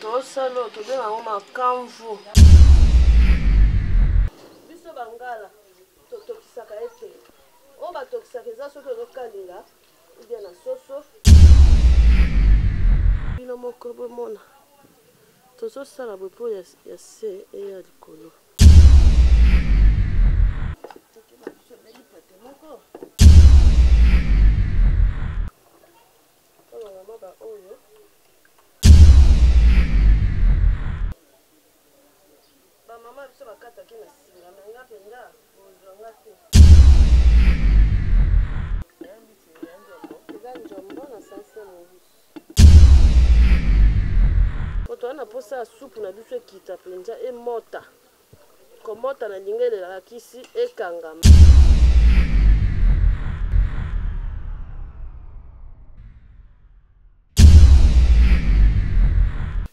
tosalo tobengango makamvu biso bangala totokisaka ete oyo batokisaka eza soki ozokalinga ubia na soso bino moko bomona tozosala boye mpo ya se eya likolo oyo bamama biso bakataki na singa menga mpenza bozwanga te eza njombo na sanse mobusu po towana mposa ya supu na biso ekita mpenza emota komota na lingelelaka kisi ekangama.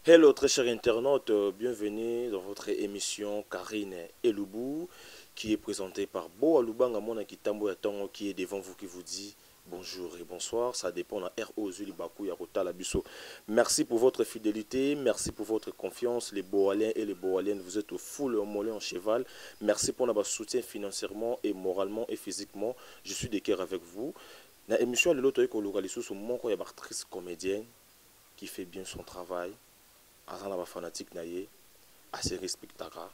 Hello très chers internautes, bienvenue dans votre émission Karine Eloubou qui est présentée par Bo Alubanga Mona Kitambo Yatongo qui est devant vous qui vous dit bonjour et bonsoir. Ça dépend de R.O. Zuli Bakou Yarota Labiso. Merci pour votre fidélité, merci pour votre confiance. Les Boaliens et les Boaliennes, vous êtes au full mollet en cheval. Merci pour notre soutien financièrement et moralement et physiquement. Je suis de cœur avec vous. Dans l'émission de l'autre, il y a une actrice comédienne qui fait bien son travail. Azana ba fanatique na ye assez respectaka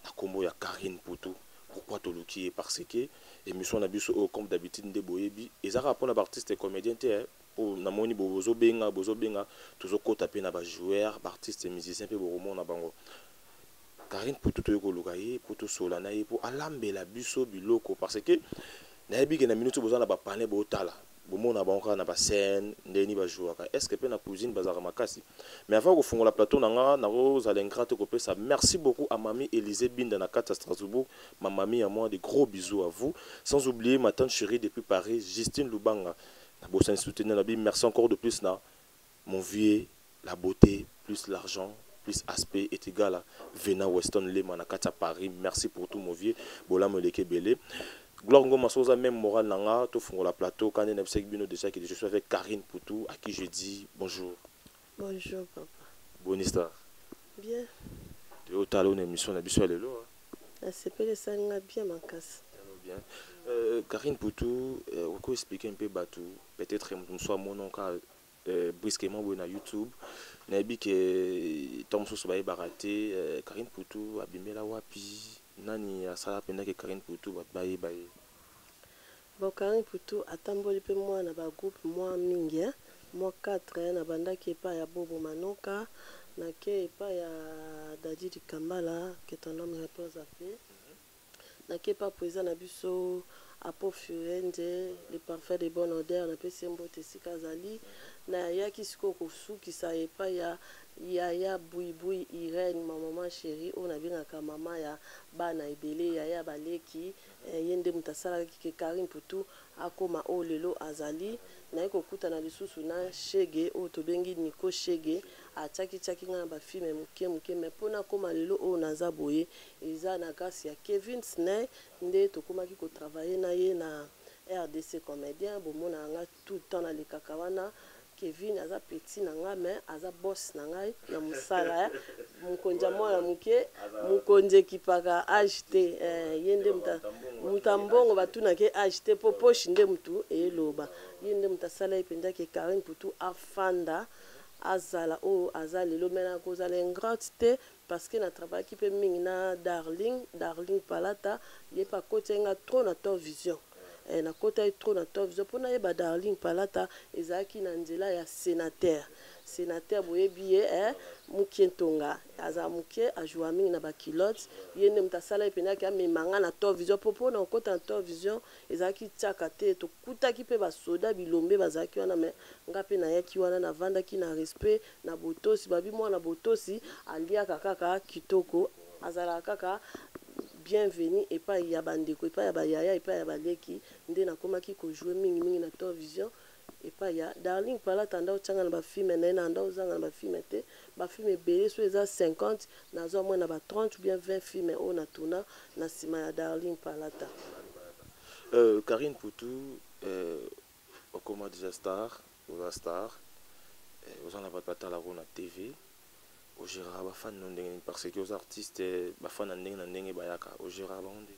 na kombo ya Karine Poutou. Pourquoi toluki? Parce que émission na biso comme d'habitude nde boyebi ezaka pona ba artiste et comédien te pour na moni bozo benga toujours kota pe na ba joueur ba artiste et musicien pe bomo na bango. Karine Poutou to yokoluka ye Poutou sola na ye pour alambela biso biloko parce que na yebi ke na minute bozo na ba parler bo tala bomona banka na ba scène ndeni ba jouaka est-ce que pe na cuisine bazaka makasi mais avant ko fungola plateau nanga na rose alengrate ko pesa merci beaucoup à mamie Élisée Binda na kata Strasbourg ma mamie à moi, des gros bisous à vous sans oublier ma tante chérie depuis Paris Justine Lubanga na bossa soutenir la Bible merci encore de plus na mon vieux la beauté plus l'argent plus aspect est égal à Vena Weston Lema na kata Paris merci pour tout mon vieux bola moleke belé. Gloire Ngoma Sosa, même moral nanga, tout fond la plateau, quand on a bino déjà que je suis avec Karine Poutou, à qui je dis bonjour. Bonjour papa. Bonne histoire. Bien. De haut talon émission, la biso elle est là. C'est pas le sang bien ma casse. Bien. Karine Poutou, on peut expliquer un peu batou, peut-être soit mon nom car brusquement na YouTube. Nabi que Tom Soso ba baraté, Karine Poutou abimela wapi. Nani asala penda ke Karine Poutou baye. Bon Karine Poutou atamboli pe moi na ba groupe moi mingi moi 4 na bandaki pa ya Bobo Manoka na ke pa ya Dadi di Kambala que ton homme repose à paix na ke pa président na biso Apo Furende les parfaits de bonne odeur na pe sembo tesikazali na ya kisiko kosu kisaye pa ya Yaya Bouiboui Irène ma maman chérie on a bien ka mama ya bana ebele Yaya baleki yende mutasala ki Karine Poutou akoma o lelo azali na ekokuta na lisusu na Shege o tobengi Nico Shege ataki nga ba film muke mais pona koma lelo o naza boye eza na kasi ya Kevin Sney nde tokomaki ko travailler na ye na RDC comédien bomona nga tout le temps na le kakawana Kevin aza petit nanga mais aza boss nanga na musala mukonja mwana muke mukonje kipaka acheter yende mutambongo batuna ke acheter popoche nde mutu eloba yende mutasala ipenda ke Karine Poutou afanda azala o azali lo mena ko zala ingrate parce que na travail qui peut mingi na Darling Palata yepa kotenga trop na to vision na kota trop na top zo pona yeba Darling Palata ezaki na nzela ya sénateur boyebi mukientonga aza muke ajua mingi na ba kilote yende mutasala epena ki amemanga na top vision popo na kota na top vision ezaki tiaka te to kutaki pe ba soda bilombe bazaki wana me ngape na yaki wana na vandaki na respect na botosi babi mwana botosi aliaka kaka kitoko azala kaka bienvenue et pas ya bandeko et pas ya bayaya et pas ya baleki nde nakomaki ko jouer mingi na Top Vision et pas ya Darling Palata nda otanga na ba film na nda ozanga na ba film te ba film ebele so eza 50 nazo mwa na ba 30 ou bien 20 films o na tuna na sima ya Darling Palata. Karine Poutou comment déjà star aux en a pas la na TV au gérard ba fan ndenge parce que aux artistes ba fan ndenge bayaka au gérard ba ndenge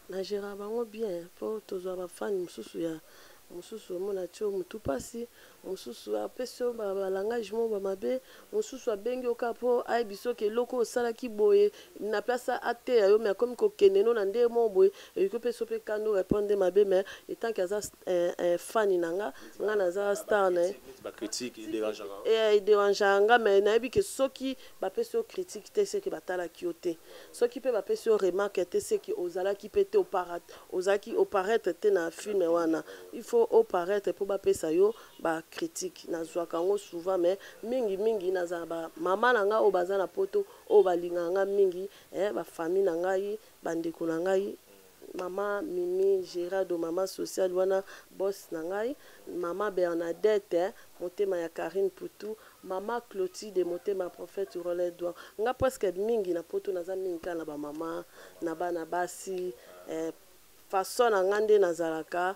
na gérard bango bien po tozwa ba fan mususu ya mususu omona tio mutu pasi mususu apesi yo balangage mo bamabe mususu abengi oka po ayebi soki eloko osalaki boye na place ateya yo me akomi kokende no na nde mo boye eloko mpe so mpe kando répondre mabe me etanke aza fani na nga nga naza star na ye ederangeaka nga me nayebi ke soki bapesi yo critique te seki batalaki yo te soki mpe bapesi yo remarque te seki ozalaki mpe te ozalaki oparaître te na film wana il faut oparaître pour bapesa yo ba critique nazwaka yango souvent mais mingi nazala ba mama na nga oyo baza na poto oyo balingaka nga mingi bafamille na ngai bandeko na ngai mama Mimi Gérardo mama social wana boss na ngai mama Bernadette motema ya Karine Poutou mama Clotilde motema prophète Rolet Douan nga presque mingi na poto naza mingi kala na ba mama na bana basi façon na nga nde nazalaka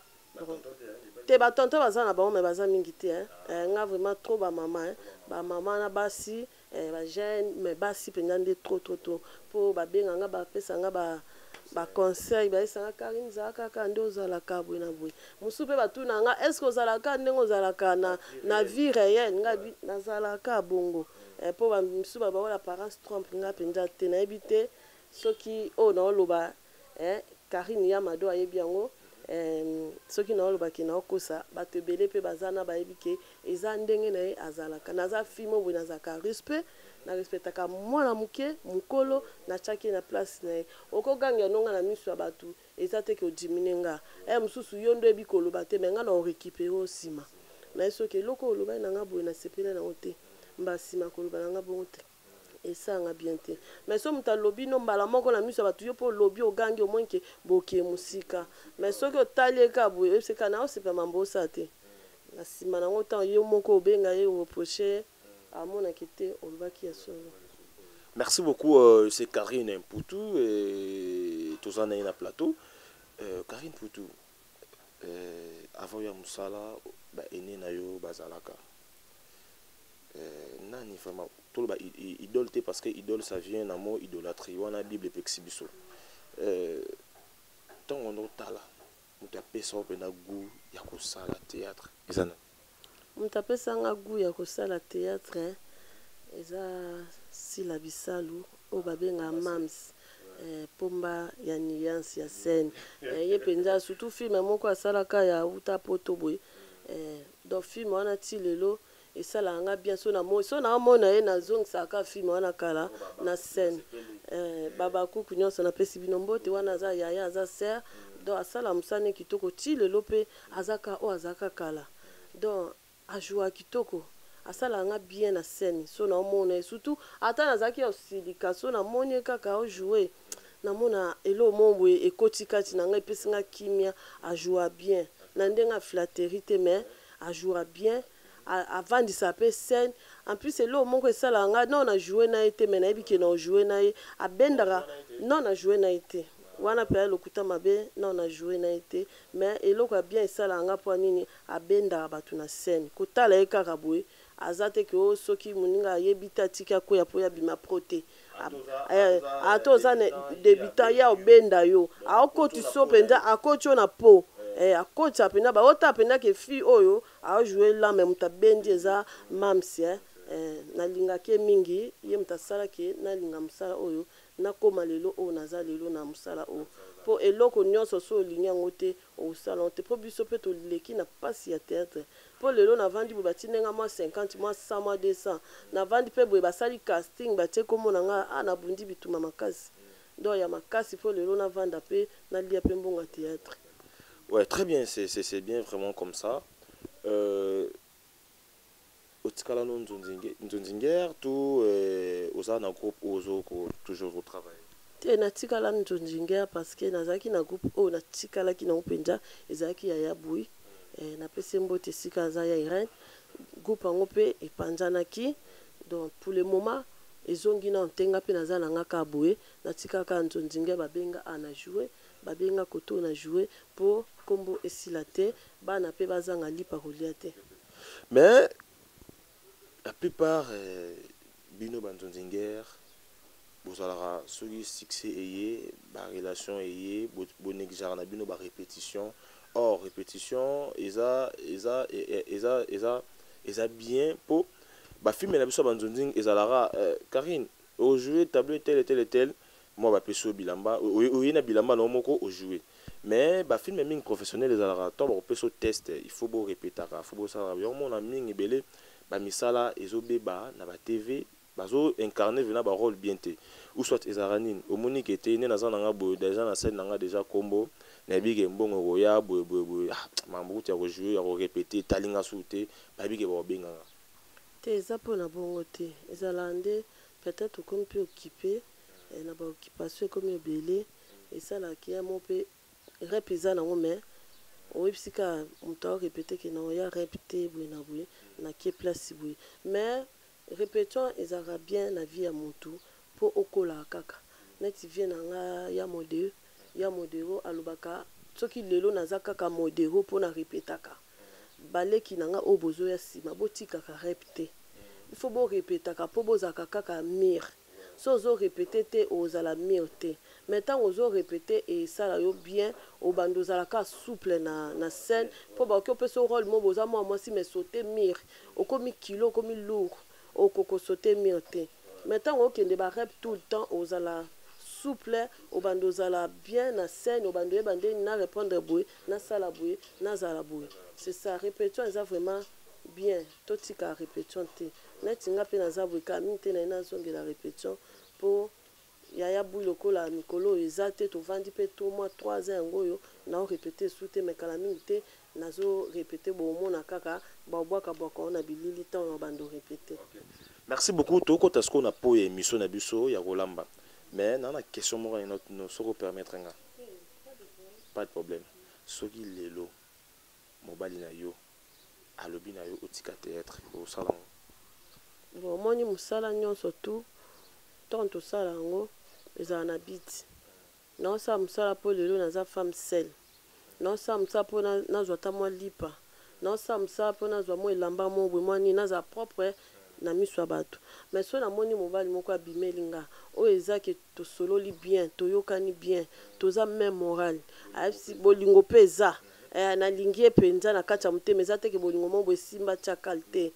te batonto baza na bango me baza mingi te nga vraiment trop bamama bamama na basi bajeune me basi mpenza nde trop mpo babenga nga bapesa nga baconseil bayesanga Karine zalaka kaka nde ozalaka boye na boye mosusu mpe batuna nga est ce que ozalaka ndenge ozalaka na vie réelle nga nazalaka bongo mpo bamisusu babaola apparence trompe nga mpenza te nayebi te soki oyo naoloba Karine Yamado ayebi yango soki naolobaki naokosa bato ebele mpe baza na bayebi ke eza ndenge na ye azalaka naza filme oyo boye nazalaka respect na respectaka mwana moke mokolo natiaki na place na ye okoganga nonga na miso ya bato eza te ke odimine nga mosusu yo ndo ebi koloba te me nga na orécupere o nsima naye soki eloko olobai na nga boye nasepele nango te mba nsima koloba na nga bongo te esanga bien te mais so moto alobi no mbala moko na miso ya bato yo mpo olobi ogangi omonke boke mosika mais soki otali eka boye oyebiseka na osepa mambo osala te na nsima nango ntango yo moko obenga ye oreproche amonaki te olobaki ya solo. Merci beaucoup, c'est Karine Poutou et tous en na plateau. Karine Poutou, avant ya musala ba ene na yo bazalaka nani vraiment tout ba idole te parce que idole ça vient na mot idolâtrie wana bible pexibiso tant on otala mutapesa opena goût ya kosala théâtre ezana mutapesa nga goût ya kosala théâtre eza Sila Bisalu oyo babenga mams pomba ya nuance ya scène ye mpenza surtout film moko asalaka ya uta poto boye donc film wana ti lelo esalaka nga bien so naomona ye nazongisaka film wana kala na scène babakuku nyonso napesi bino mbote wana aza yaya aza ser donc asala mosani kitoko ti lelo mpe azaka oyo azaka kala donc ajoua kitoko asala nga bien na scène so naomona surtout ata nazalaki ya osilika so namoni kaka ojoue namona elo momboye ekoti kati na nga epesi nga kimia ajoua bien na ndenge aflateri te mais ajoua bien avandisa mpe scène en plus elo moko esalaka nga non na joue na ye te mais nayebi ke na ojoue na ye abendaka non na joue na ye te wana mpe lokuta mabe non na joue na ye te mais eloko ya bien esalaka nga mpo nini abendaka bato na scène kotala ye kaka boye aza te ke o soki moninga ayebi te atika akoya mpo ya bima pro te ata oza debutant ya obenda yo aokoti so mpenza akoti yo na po akotisa mpenza baota mpenza ke fille oyo aojoue lame moto abendi eza mams nalingaki mingi ye moto asalaki nalinga mosala oyo nakoma lelo oyo naza lelo na mosala oyo mpo eloko nyonso so olingi yango te osala yango te mpo biso mpe toleki na mpasi ya théâtre mpo lelo navandi boye batie ndenga mwa 50 mwa 100 mwa 200 navandi mpe boye basali casting batie komona nga nabundi bituma makasi donc ya makasi mpo lelo navanda mpe nalia mpe mbongo ya théâtre. Ouais, très bien, c'est bien vraiment comme ça. Otikala no nzonzinger tout oza na groupe ozo toujours au travail. Te natikala nzonzinger parce que nazaki na groupe o natikalaki na mpenza ezalaki ya yabui na pese mbote sika aza ya Irene groupe yango mpe epanzanaki donc pour le moment ezongi na ntenga mpe naza na nga ka boye natikaka nzonzinger babenga ana jouer babenga koto na jouer pour kombo esila te bana mpe bazanga lipa kolia te. Mais la plupart bino banzonzinger bozalaka soki succès eye ba relation eye bonexara na bino ba répétition. Or répétition eza bien pour ba film na biso banzonzing ezalaka Karine au jouer tableau tel et tel et tel moi ba peso bilamba oye na bilamba na moko au jouer. Mais ba film ming professionnel ezalaka to ba peso test il faut bo répéter il faut bo ça yo mona ming ebele ba misala ezobeba na ba TV bazo incarner venant ba rôle bien té ou soit ezaranine au monique était né dans un boy déjà na scène nga déjà combo na bige mbongo roya boy mambuti ya rejouer ya répéter talinga souté ba bige ba benga te eza pona bongo te ezalande peut-être comme peu occupé na ba occupation comme ebele esala kia mo pe rep eza nango mais oyebisika moto répéter que na ya répéter boy na ke place boy mais répétition ezara bien na vie ya motu po okola kaka neti vie na nga ya modero alobaka soki lelo naza kaka modero po na répétaka baleki na nga obozo ya sima botikaka répéter il faut bo répétaka po bozaka kaka mire so zo répéter te ozala mire te maintenant ozo répéter et ça yo bien au bandozala ka souple na scène po ba ko peso rôle mo boza moi si mais sauter mire okomi kilo okomi lourd okoko sauter mire te maintenant okende ba rep tout le temps ozala souple au bandozala bien na scène au bandoye bandé na répondre boy na sala boy na zala boy c'est ça répétition est vraiment bien totika répétition te netinga pe na zabu ka minte na ina zonge la répétition pour yaya boy lokola mikolo ezate to vandi pe to mois 3 ans ngoyo na répéter soute mais kala minte nazo répéter bo mona kaka ba bwaka bwaka na bilili temps na bando répéter. Merci beaucoup toko tasko na po émission na biso ya Rolamba mais na na question mo no soko permettre nga pas de problème soki lelo mobali na yo alobi na yo otika théâtre au salon bon moni musala nyonso tout tonto sala ngo ezala na biti non sa musala po lelo naza femme seule non sa musala po nazwa ta mwa lipa non sa musala po nazwa mo elamba mo bwe mwani naza propre na miso bato mais so na moni mobali moko abimeli nga o ezaki to sololi bien to yokani bien toza même moral asi bolingo peza na lingi penza na kati ya mutema ezate ke bolingo mo simba cha qualité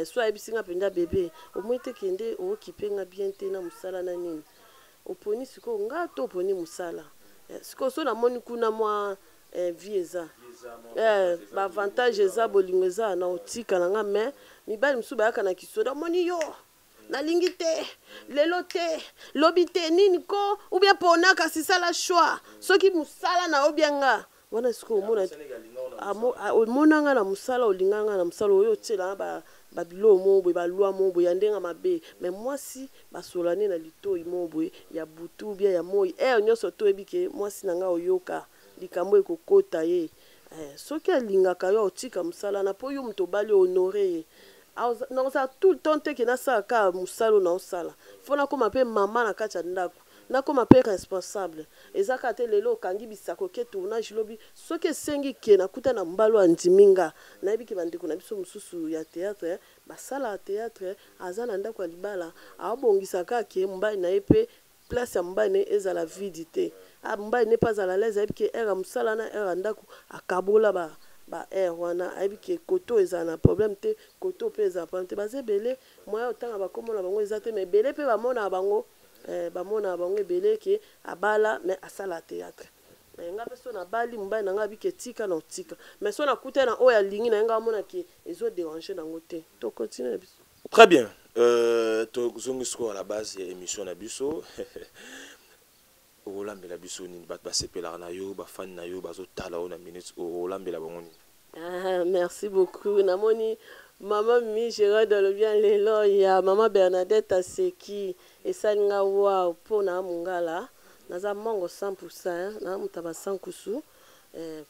so abisinga penda bébé au moins te kende o kipenga bien te na musala na nini oponi siko nga to oponi musala siko so na moni kuna mwa vie eza ba avantage eza bolingo eza na otika na nga mais mibali musu bayaka na kisoda moni yo na lingi te lelo te lobi te nini ko ou bien pona kasi sala choix soki musala na obianga wana siko mona omonanga na musala olinganga na musala oyo tela ba bilo mo boy ba loi mo boy ndenga mabe mais moi si ba solane na lito mo boy ya butu bien ya moi nyoso to ebike moi si nanga oyoka likambo ekokota ye soki alingaka yo otika musala na po yo mto bali honorer non ça tout le temps que na sa ka musalo na osala fona koma pe mama na kati ya ndako na koma pe responsable ezaka te lelo kangi bisako ke tournage lobi soki sengi ke na kuta na mbalo andiminga na ebiki bandeko na biso mususu ya théâtre basala théâtre azana ndako ya libala abongisaka ke mbai na epe place ya mbai ne ezala vidité mbai ne pas à la l'aise ebiki era musala na era ndako akabola ba wana ayebiki koto ezana problème te koto pe eza problème te bazebele moya otanga bakomona bango ezate mais belé pe bamona bango bamona bango ebele ke abala mais asala théâtre nga pe so na bali mbai na nga biki tika na tika mais so na kuta na oya lingi na nga mona ke ezo déranger nango te to continue biso. Très bien to zongisko à la base ya émission na biso olambela biso nini bato basepelaka na yo bafani na yo bazotala o na minute olambela bango nini? Merci beaucoup namoni maman mi Gérard dans le bien lelo ya maman Bernadette Aseki esalinga wa pona mungala naza mango 100% na mutaba 100 kusu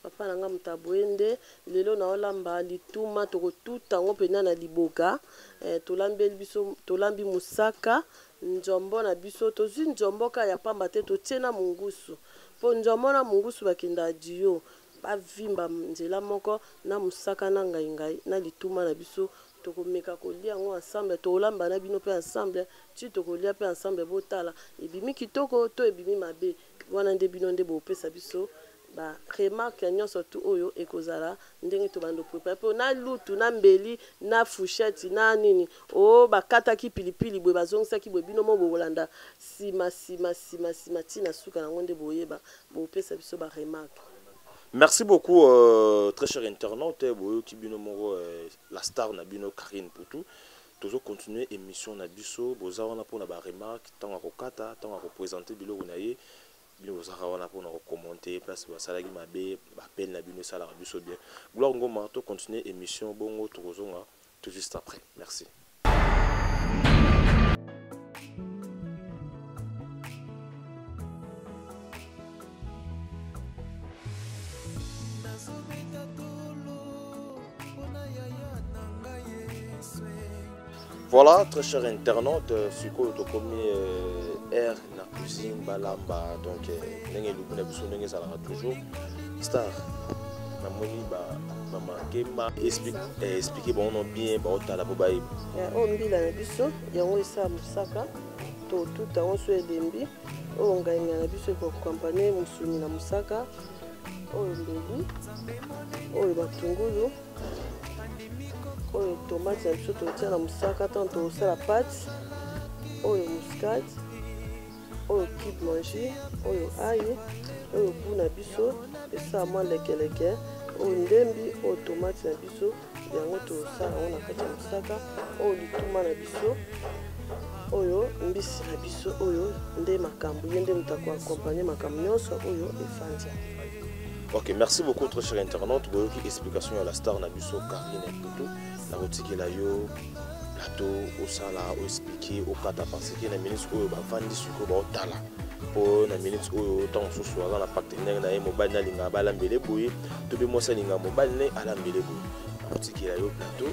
papa nanga mutabwende lelo na olamba lituma toko tutango pena na liboka tolambeli biso tolambi musaka njombo na biso tozwi njombo ka ya pamba te totiena mungusu po njombo na mungusu bakinda dio bavimba nzela moko na musaka na ngai na lituma na biso tokomeka kolia yango ensemble tolamba na bino pe ensemble ti tokolia pe ensemble botala ebimi kitoko to ebimi mabe wana nde bino nde bopesa biso ba remarque nyonso tu oyo ekozala ndenge to bando prepare po na lutu na mbeli na fourchette na nini o bakataki pilipili bwe bazongisaki bwe bino mo bolanda sima tina suka nango nde boyeba bopesa biso ba remarque. Merci beaucoup, très cher internaute. La star Nabino Karine Poutou. Toujours continuer émission Nabiso. Bozarana pour la remarque. Tant à Kokata, tant à représenter Bilo Unaye. Bozarana pour nous commenter. Place Salagi Mabe, Bapel Nabino Salarabiso bien. Gloire Ngoma, to continuer émission Bongo Torozonga tout juste après. Merci. Voilà, très cher internaute, c'est quoi le premier air na cuisine balamba donc n'engé lu na biso n'engé ça toujours star na moni ba mama kema expliquer bon non bien ba otala bo ba o mbila na biso yango isa musaka to tout on so elembi o nganya na biso ko compagnie musuni na musaka o mbeli o batungulu oyo tomate na biso totia na musaka tant tosala pâte oyo muscade oyo kibe manger oyo ail oyo bu na biso esala mwa lekeleke oyo ndembi oyo tomate na biso yango tosala yango na kati ya musaka oyo lituma na biso oyo mbisi na biso oyo nde makambo ye nde moto akoakompagne makambo nyonso oyo efandi. Ok, merci beaucoup très cher internaute. Vous avez explication à la star Nabiso Karine Poutou. La boutique là yo plateau au sala au expliquer au kata parce que na ministre oyo ba vandi suko ba otala. Po na ministre oyo tant so so na partenaire na mobile na linga ba lambele boye to be mosa linga mobile ne ala mbele boye. La boutique là yo plateau.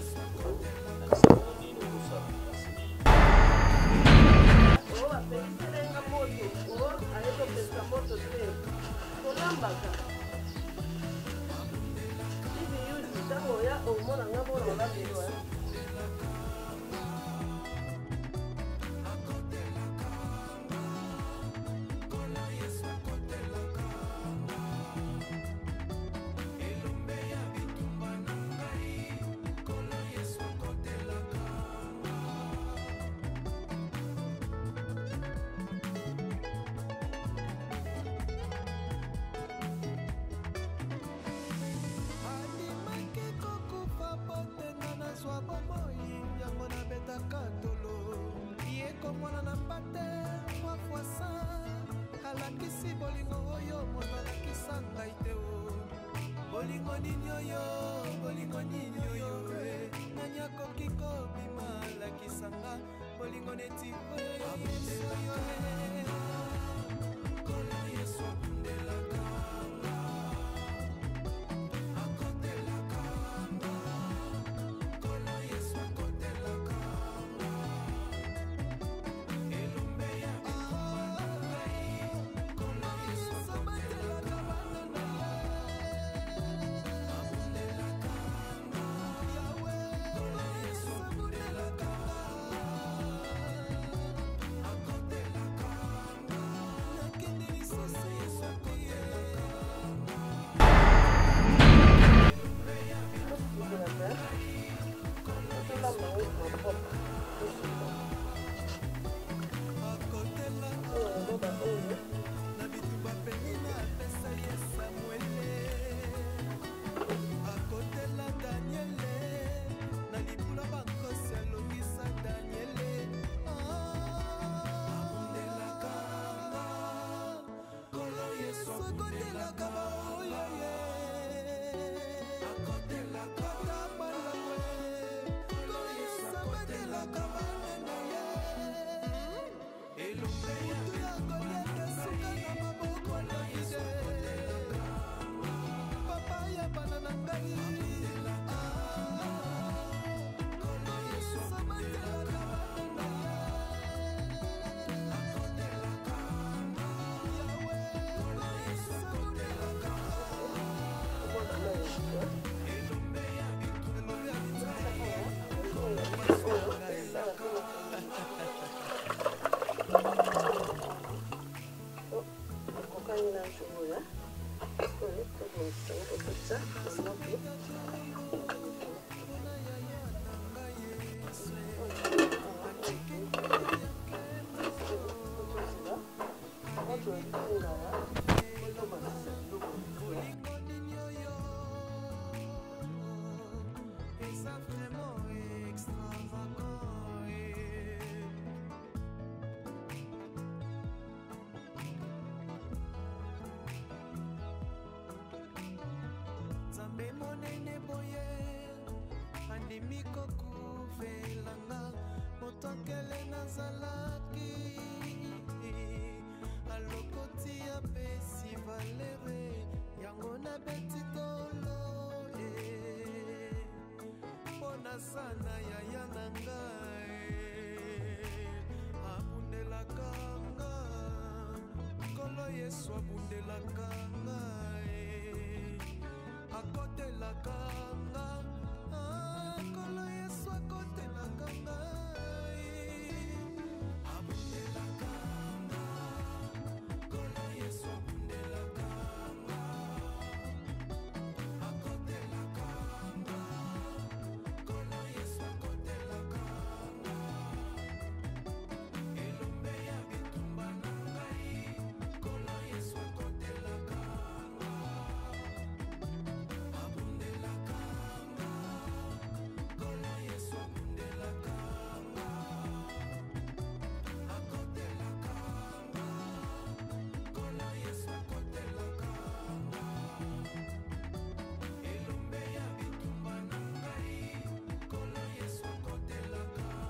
Sana ya yananga abundela kanga kolo Yesu abundela kanga akotela kanga kolo Yesu akotela kanga abundela kanga kolo Yesu abundela kanga akotela kanga kolo Yesu akotela kanga elombe ya bitumba na ngai kolo Yesu akotela kanga abundela kanga kolo Yesu abundela kanga akotela kanga kolo Yesu akotela kanga elombe ya bitumba na ngai kolo Yesu akotela kanga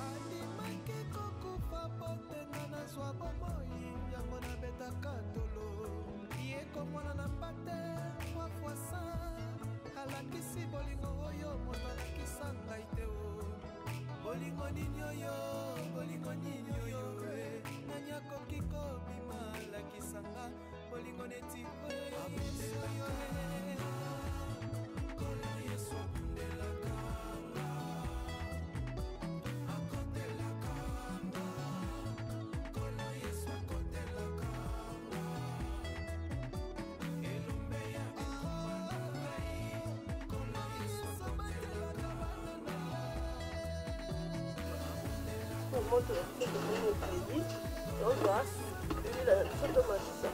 andimaki kokufa potenga nazwa bomoi yango nabetaka tolo ye komona na mpate wafuasa alakisi bolingo oyo moto alakisa ngai te o bolingo nini oyo nani akoki kobima alakisanga bolingo neti oyo ya Yesu oyo kolo Yesu abundela kanga akotela kanga kolo Yesu akotela kanga elombe ya bitumba na ngai kolo Yesu akotela kanga moto ya kutoka crédit oza ila soto masisa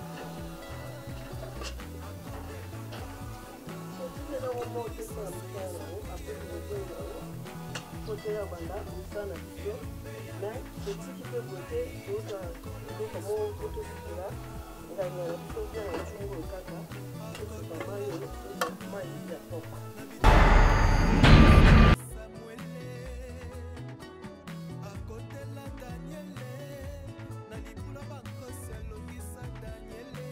tena ngomo pesa mtana après le jour côté ya banda mtana biso mais petit peu côté oza comme photo là nganya na soja na chungu kaka c'est pas mal moi il y a top akotela Daniele na libula bankosi alongisa Daniele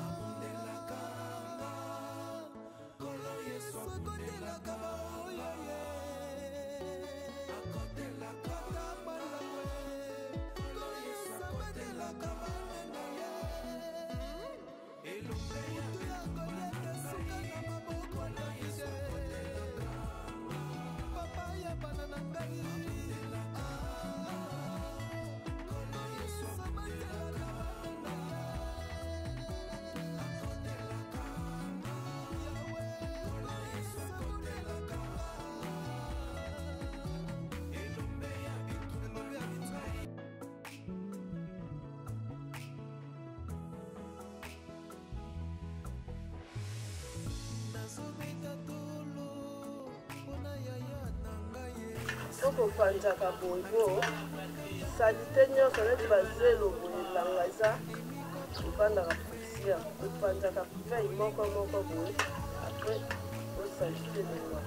abundela kanga kolo Yesu akotela kanga oyo ye akotela kanga malawe kolo Yesu akotela kanga nena ye elombe ya Goliath esuka na maboko na Davide papa ya bana na ngai kolo Yesu akotela kanga akotela kanga yawe kolo Yesu akotela kanga elombe ya bitumba nazobeta tolo mpona yaya na ngai okopanzaka boyebo salite nyonso neti bazelo boye elanga eza ovandaka poussière opanzaka veille moko boye après osalite lelwa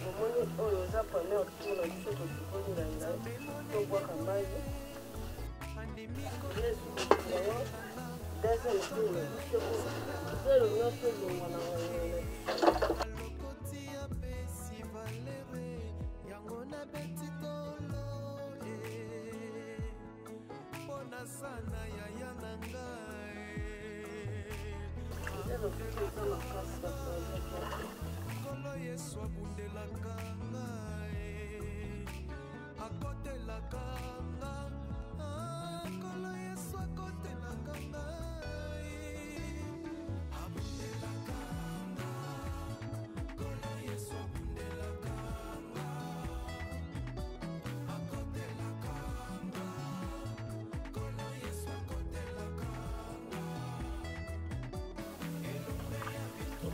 omoni oyo eza premier tour na biso tosukoli na ngai tobwaka mai yesuyango deuxième tour na biso zelo nyonso ezongwa na alokoti apesi valere yango nabeti tolo mpona sana yaya na ngai zelo soki eza makasi basanzaka kolo Yesu abundelaka ngai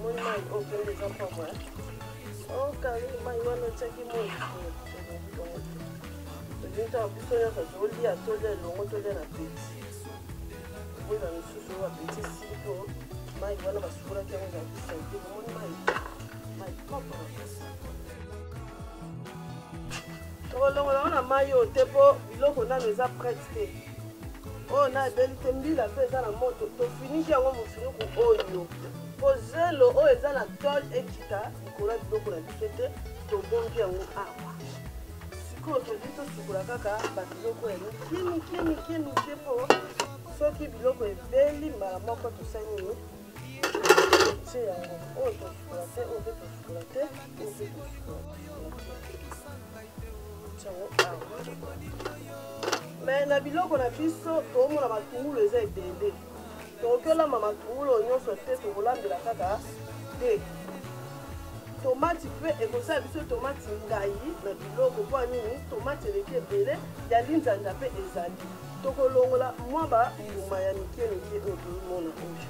omoni mai okende eza pamwa okari mai wana otiaki moi tozintaka biso nyonso tolia tolia elongo tolia na peti oyo na misusu oyo bapeti sili mpo mai wana basukolaki yango za bisaite omoni mai propre na pesi tokolongola wana mai oyo te mpo biloko nano eza prete te oyo na ebeli te mbila mpe eza na moto tofiniki yango mofiniku oyo po zelo oyo eza na tol ekita likolo ya biloko na biso te tobongi yango awa sikoyo tozwi tosukola kaka babiloko ya mike mike mpo soki biloko ebeli mbala moko tosali tie yango oyo tosukola te oyo mpe tosukola te oyo mpe tosukola me na biloko na biso toomona matungulu eza ebele tokoki olamba matungulu oyo nyonso te tokolambela kaka te tomati mpe ekosala biso tomati ngai na biloko mpo nini tomati eleki ebele ya linzanza mpe ezali tokolongola mwa bambuma ya mike mike oyo toomona oyo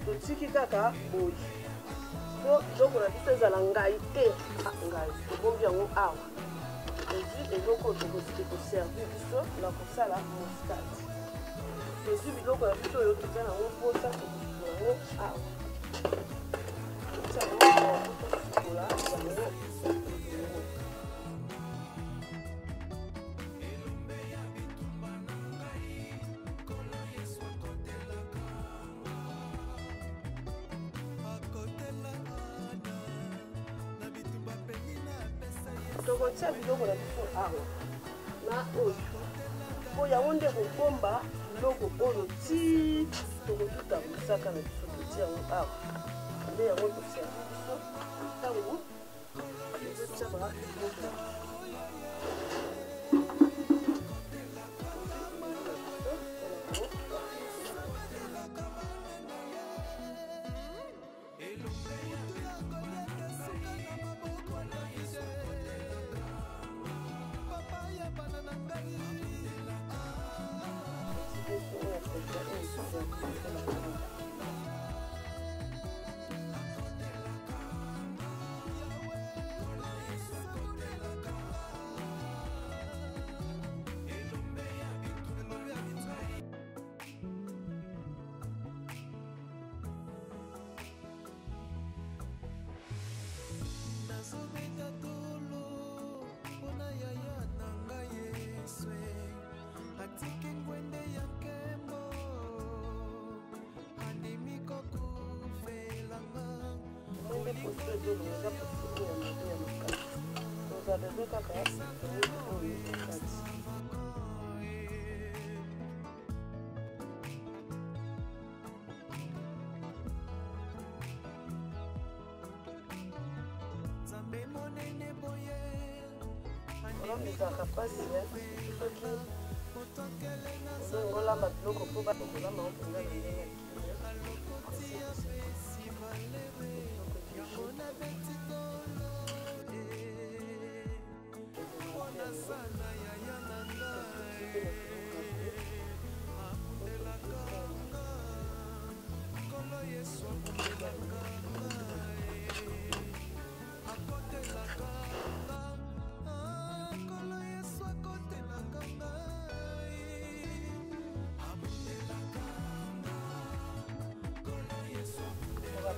totiki kaka boyi po biloko na biso ezala ngai te ngai tobombi yango awa ezwi eloko oyo tokoservi biso na kosala moscade tozwi biloko na biso oyo toza nango mposa tokosukola yango awa tosukola yango tokotia biloko na biso awa na oyo po yango nde kobomba biloko oyo ti tokotuta mosaka na biso totia yango awa nde yango toservi biso ntango tozotia ba biloko na biso ezalaka mpasi soki ozongolamba biloko mpo bakolamba ngo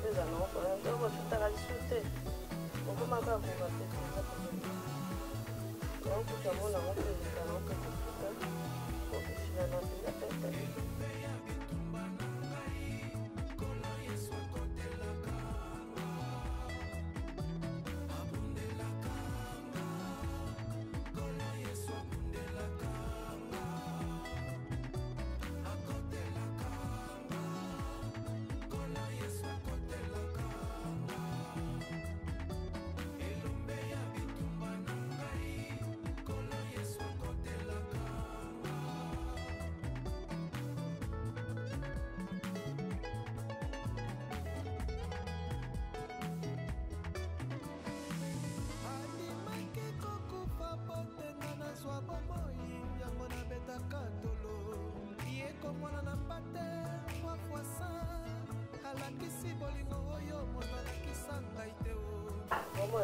mpenza na ndenge ya bakutaka lisu te okomaka koka te okuta mona ngo mpe ezala mpe kokuta okofinana mpenza pete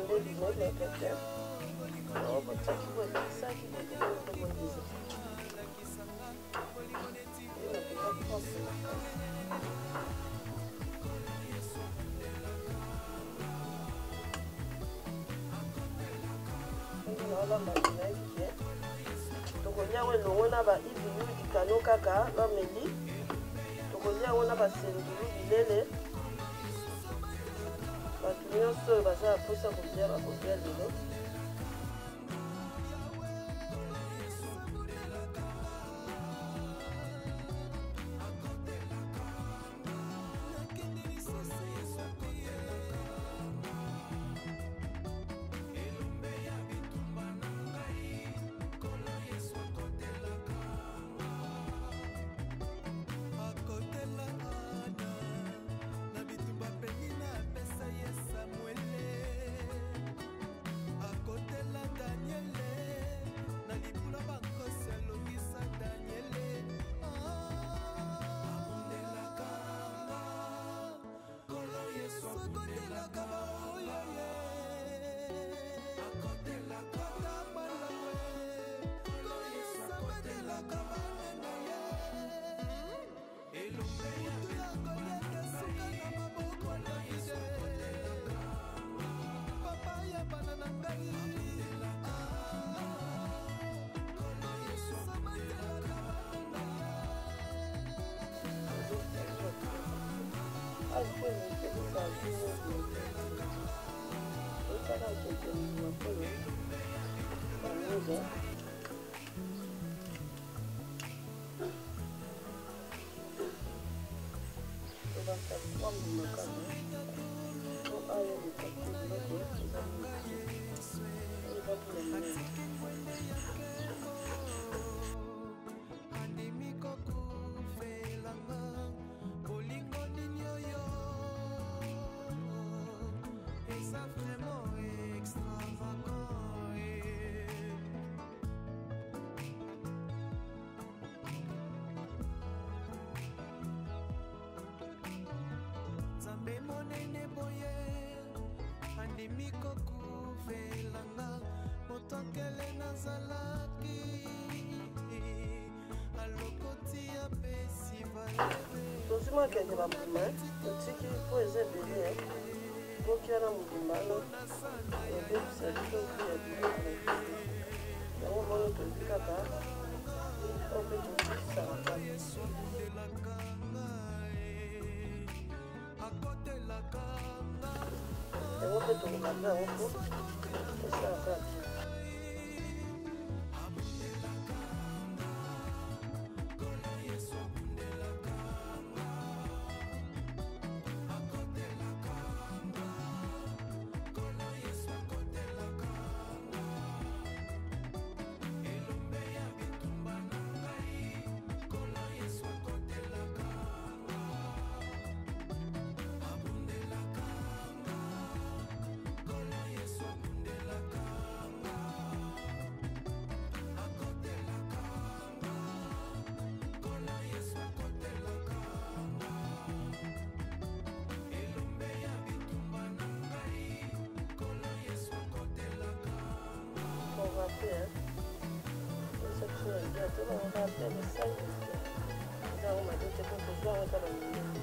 nde binene kete okotiaki bolekisaki bokomoiza napeka propre makasi naolamba nayebi te tokolia yango elongo na baibiyu dikano kaka bameli tokolia yango na basendulu bilele bato nyonso oyo baza na mposa kolia bakolia lelo tozima kende bambuma totiki mpo eza ebele bokia na mobumbano ebebisa biso mpe ya biloko na biso yango mono tozi kaka ope tokisaka yango mpe tokokanga yango mpo tosalaka rappeler. Ça tient à dire, tout le monde rappelle le 5 nous avons ma doute pour que je dois rentrer dans le milieu.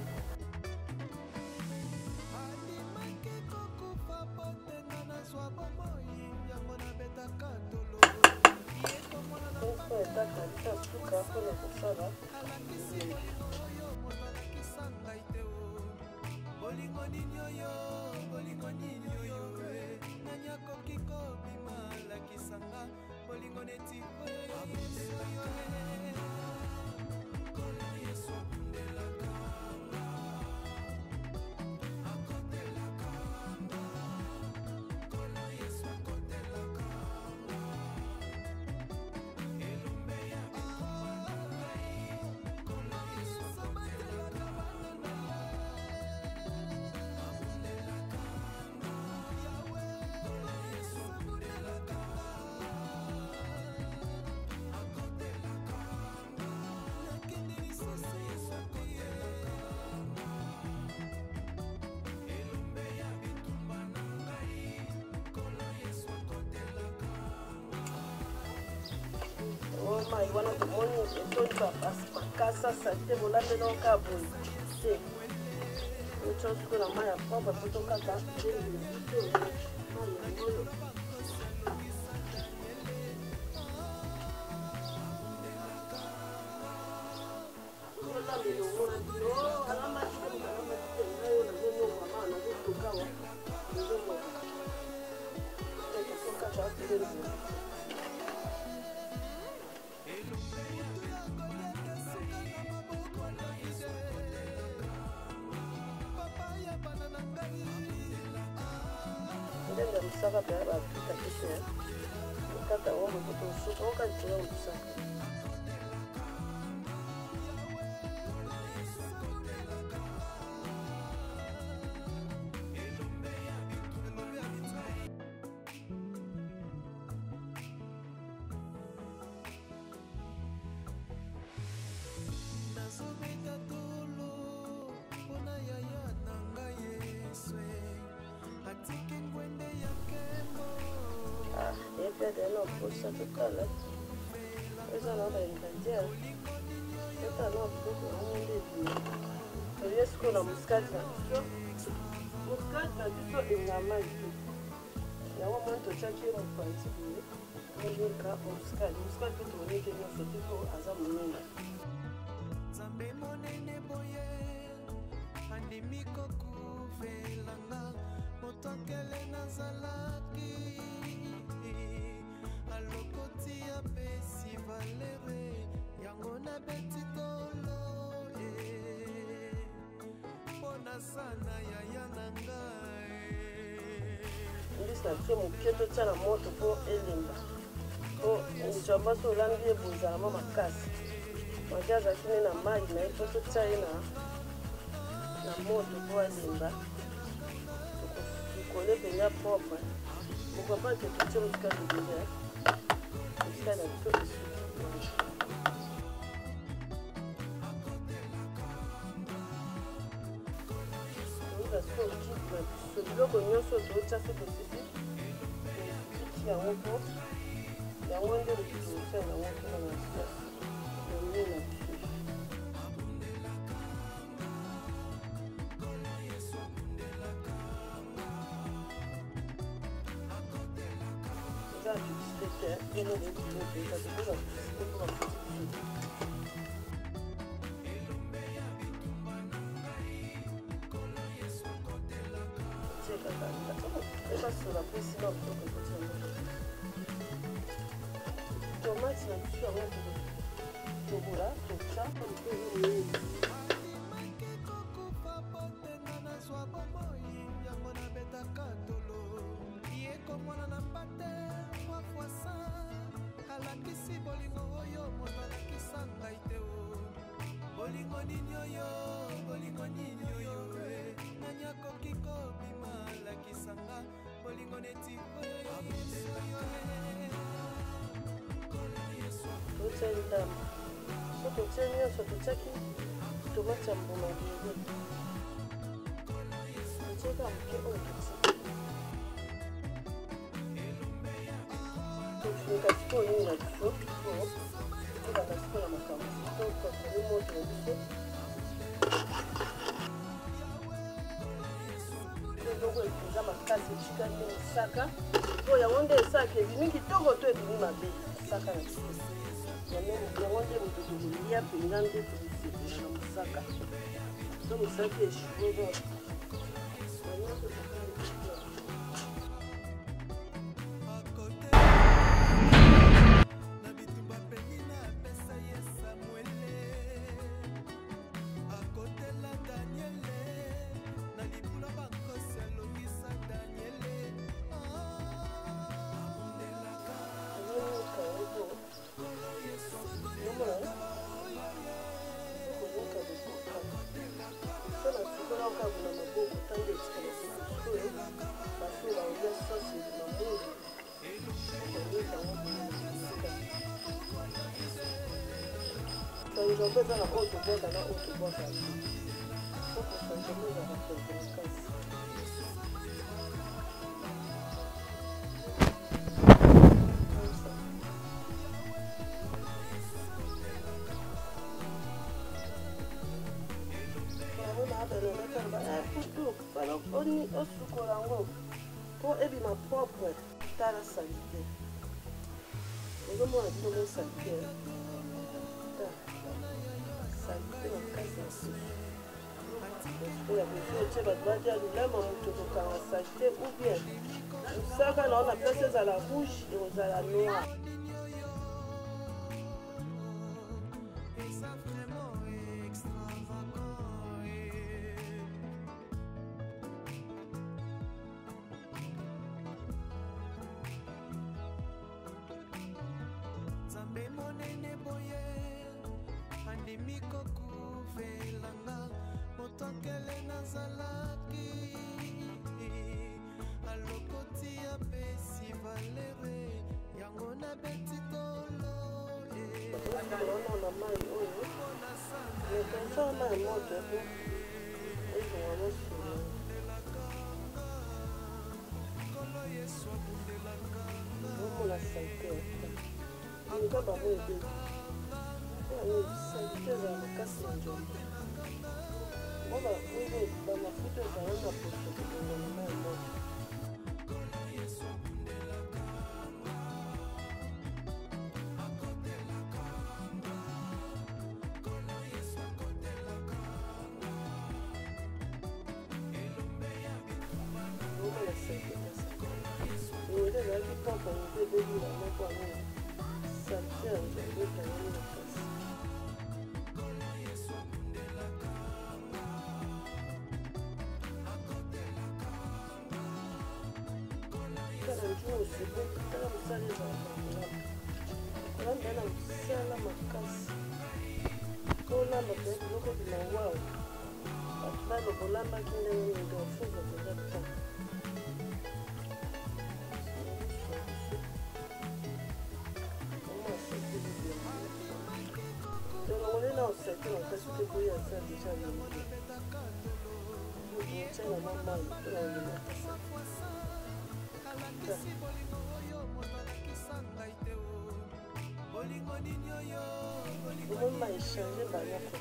mai wana tomoni etoni makasa salite bolambela oka boye te otya suko na mai ya propre po tokata mai yangoyo olambela omona bino alamatikayo nazonongwa maa nazotokawa nazomona tokataatelemia ndenge mosaka mpe bapika kete okata ngo mokoto osuka okalitela mosaka epede no posa tokala eza na baingredient eza na biloko yango ebima tolie sikoyo na muskati na biso engamai te yango moni totiaki ye mopanzi boye oyeka muskati mpe tomonike nyonso te po aza monene nzambe monene boye andimi kokuvelanga motokele nazalaki alokoti apesi valere yango na beti tolo mpona sana yaya na ngai mbisi na tie moke totya na moto mpo elemba po njamba so olambi ye bozalama makasi maki azalaki ne na mai na ye mpo totya ye na moto mpo alemba tokole penya propre pourquoi pas que totie motika libele motika na biso esuki biloko nyonso totya so tosisi tokiti yango mpo yango nde totya yango mpona na sasi yongi na biso eza publicité te ene de biloko eza tokoza publicité mpo bapetite ebasola mpe nsima biloko ekoti yango tomate na biso yango tobola totya yango nabetaka tolo ye komona na mpate wafuasa alakisi bolingo oyo moto alakisa ngai te o bolingo nini oyo nani akoki kobima alakisanga bolingo neti oyo totya ndambo so totya nyonso totyaki tomate ya mbuma ebele totyaka moke oyo tofinika sikoyo nini na biso po tokaka sikoyo na makambo tokakoli moto na biso eloko eza makasi etikali mosaka po yango nde esaka ebimi kitoko to ebimi mabe saka na biso yango nde moto tokolia mpenza nde tosepela na mosaka so mosaka eshuozo njombe eza na oyo tobwaka na oyo tobwaka okosa njombe ezaka pempe makasi sukola yango mpo ebima propre tala salite ezomona bino salite salite makasi ya susu oyo akoki otie bato badia lulama moto kokanga salite ou bien mosaka na ona place ezala rouge ekozala noir na mai oyo mekonsa mai moto ezonga mosolo omona salite nga bango ebeli salite ezala makasi ya nzombo oba oyo bamafuta ezala na poso kobonga na mai moto ezalaki papa moto ebelila moko yango salite ya nzombo ekangani makasi tala njumu osebe tala mosala ezalaka kolamba kolamba na mosala makasi kolamba toya biloko bina wao bato bano kolambaki ndenge mingi ofuza koza ta osete makasi mpe koya aza deja na moto otia na mamai mpe na omematasa omoma echange banyoko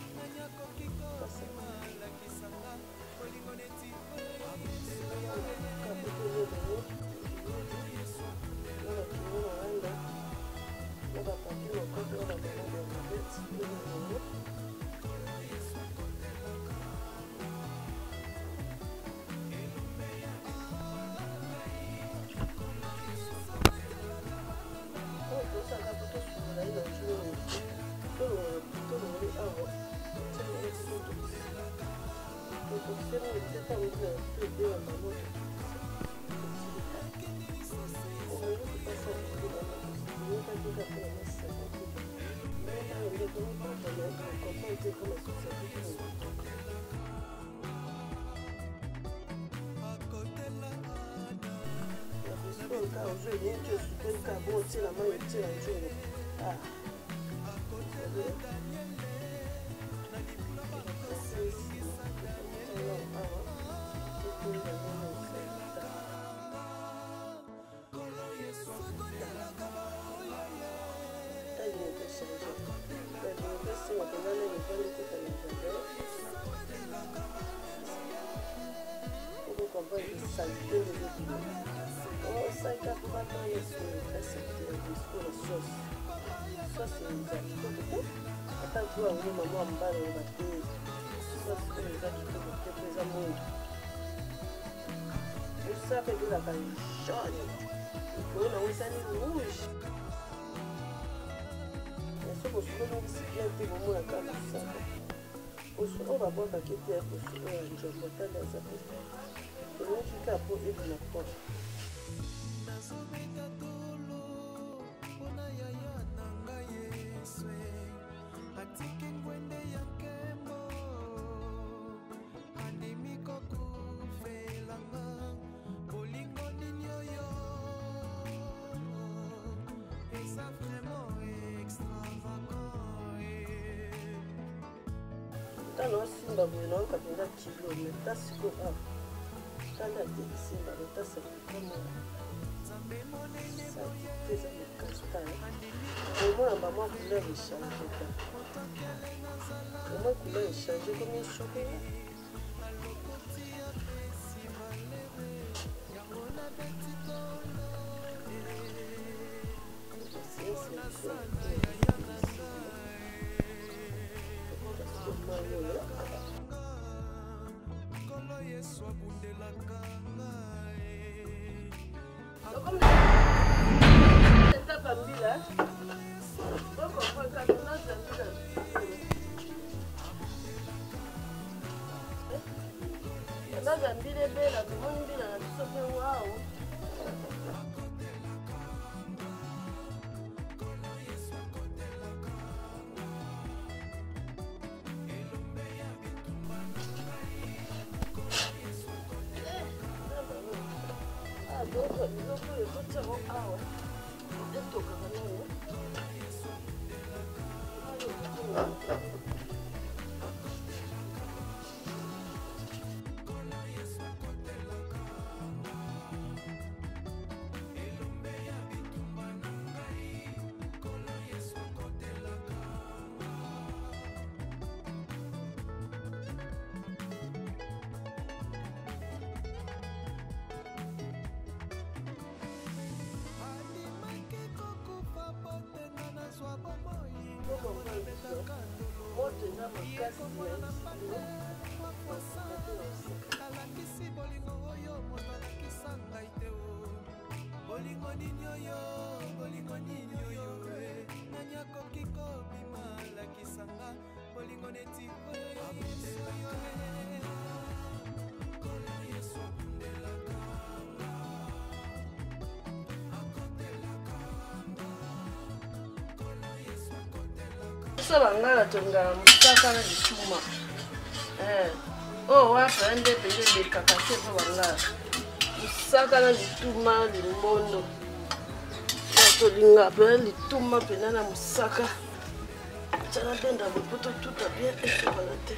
aujourd'hui tu es super carbone tu la main tu la joue ça fait de la balle jaune. Il faut une rouge. Mais ce que je veux c'est bien que vous la carte ça. On va voir que tu as pour ce que je vais faire dans sa tête. Et moi, je suis à pour vivre la porte. Tano simba bwino kapenda kilo meta siko a tanda de simba meta sekamo ça pesa le casta au moins ba moi couleur échange ta au moins couleur échange comme chocolat alakisi bolingo oyo moto alakisa ngai te bolingo nini oyo nani akoki kobima alakisanga bolingo neti oyo yesu oyo yesu akundelaka bangala tonga musaka na lituma oh wafa nde pende bekaka te po bangala musaka na lituma limbondo tolinga pe lituma pena na musaka tana benda bopoto tout a bien été balaté.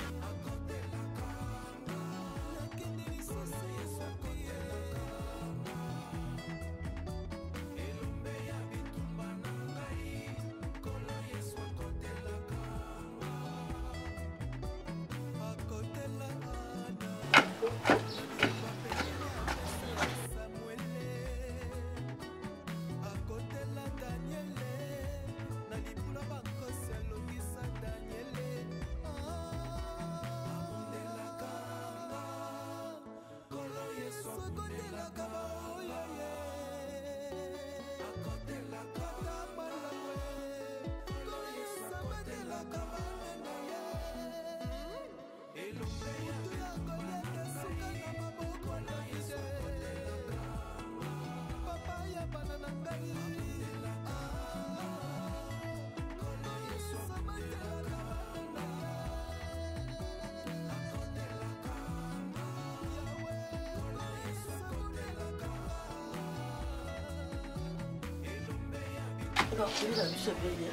Bakuli biso bele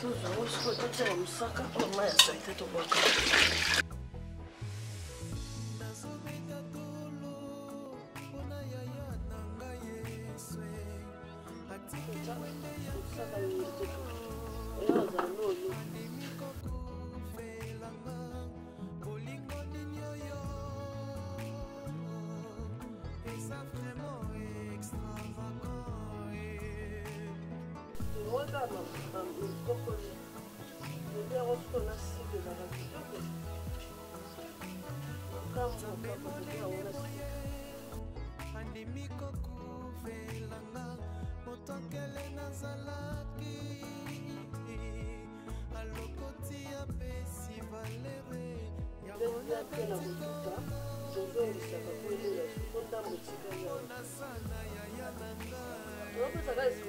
toujours siko totia musaka mama ya saite tobwaka andimi kokuvelanga motokele nazalaki alokoti apesi valere yangonasana yaya nanga kolo yesu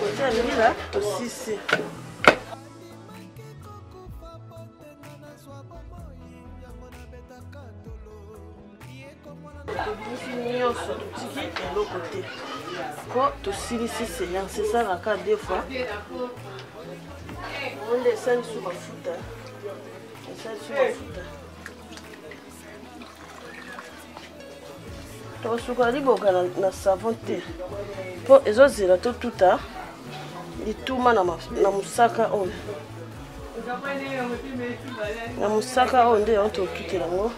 côté ya mbila tosisi. Tobimisi nyonso totiki eloko te mpo tosilisi séance esalaka 2 fois. Onde esalisu bafuta tosuka liboka na savon te mpo ezozela totuta lituma na mosaka oyo. Na mosaka oyo nde yango tokutela yango.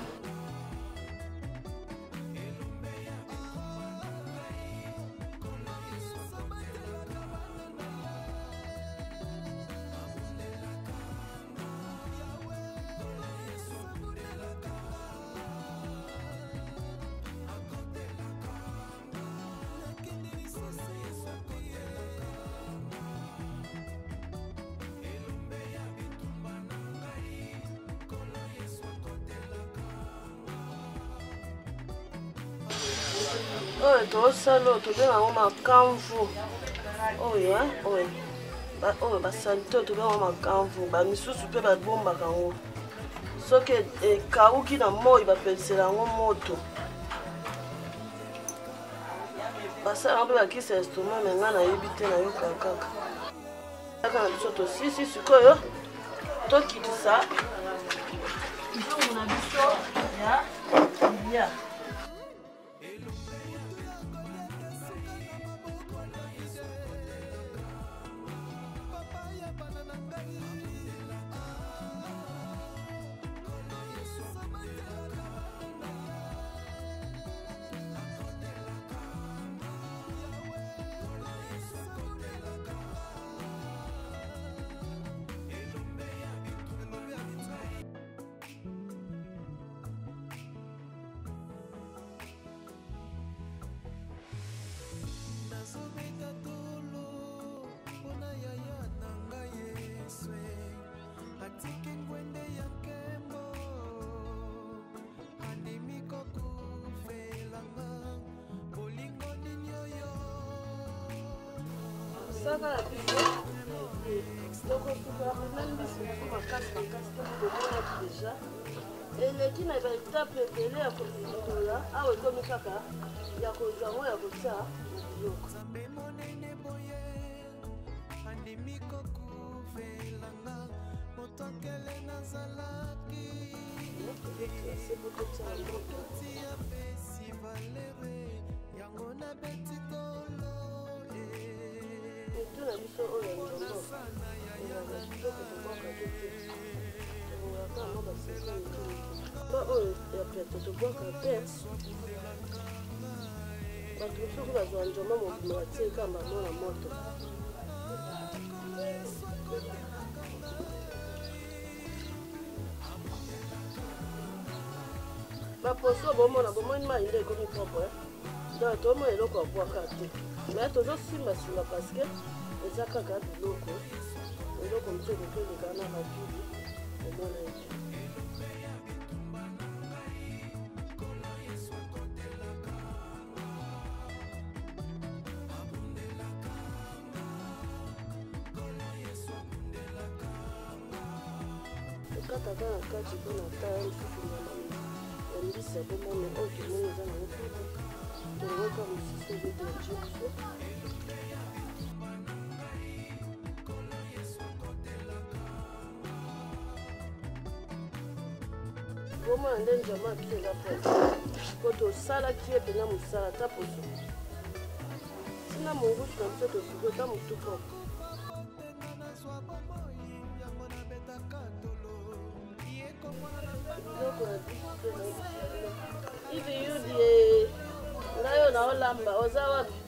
Oyo tosala tobenga yango makamvu oyo basali to tobenga yango makamvu. Bamisusu mpe babombaka yango soki ekauki na moi bapelisela yango moto. basala yango mpe bakisa estomac me nga nayebi te nayoka kaka. Kaka na biso tosisi sikoyo tokitisa bilongo na biso ya lia. Saka la biso tokosuka même biso makasi tokokomona déjà eleki na baetape ebele ya kosukola awa ekomi kaka ya kozwa ngo ya kotia biloko. Na biso oyo ndombo oyo ya pete tobwaka te bato soki bazwa njoma mobima batie ekamba mona moto. baposo bomona bomoni mai nde ekomi propre donc tomona eloko abwaka te me tozosimbasimba parceke eza kaka biloko eloko mosu ekokeleka na rapide omona ete okataka na kati mpo na taya mosusu nyama ya mbisi ya bomona oyo tomoni eza nango kutu toloka mosusu ezodi ya jipso. Bomona nde njama ki eza prete po tosalaki ye mpena mosala ta poso sina mongusu na biso tosuki ota motu propre. biloko na biso ivi yudi ngayo naolamba oza wapi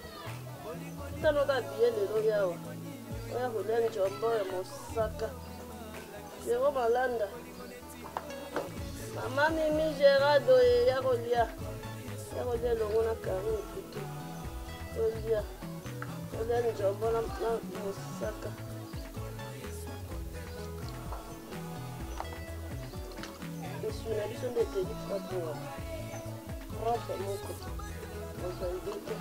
tanoka biye lelo yawa oya kolia njombo ya mosaka Jero Malanda. Mama Mimi Gerardo ya kolia longo na Karine putu. Olia njombo na mosaka. Monsieur na biso nde teli frappe. Frappe moko. Ozalite.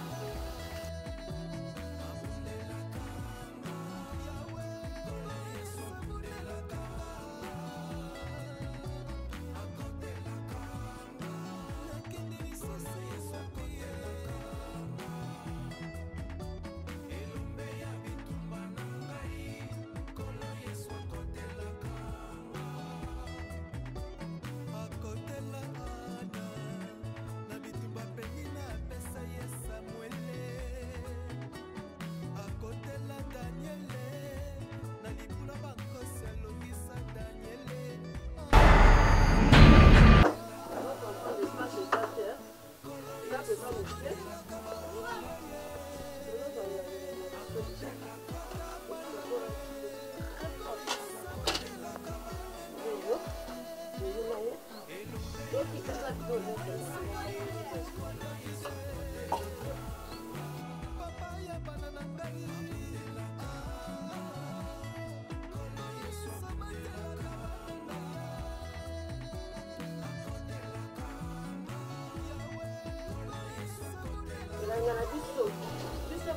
elanga na biso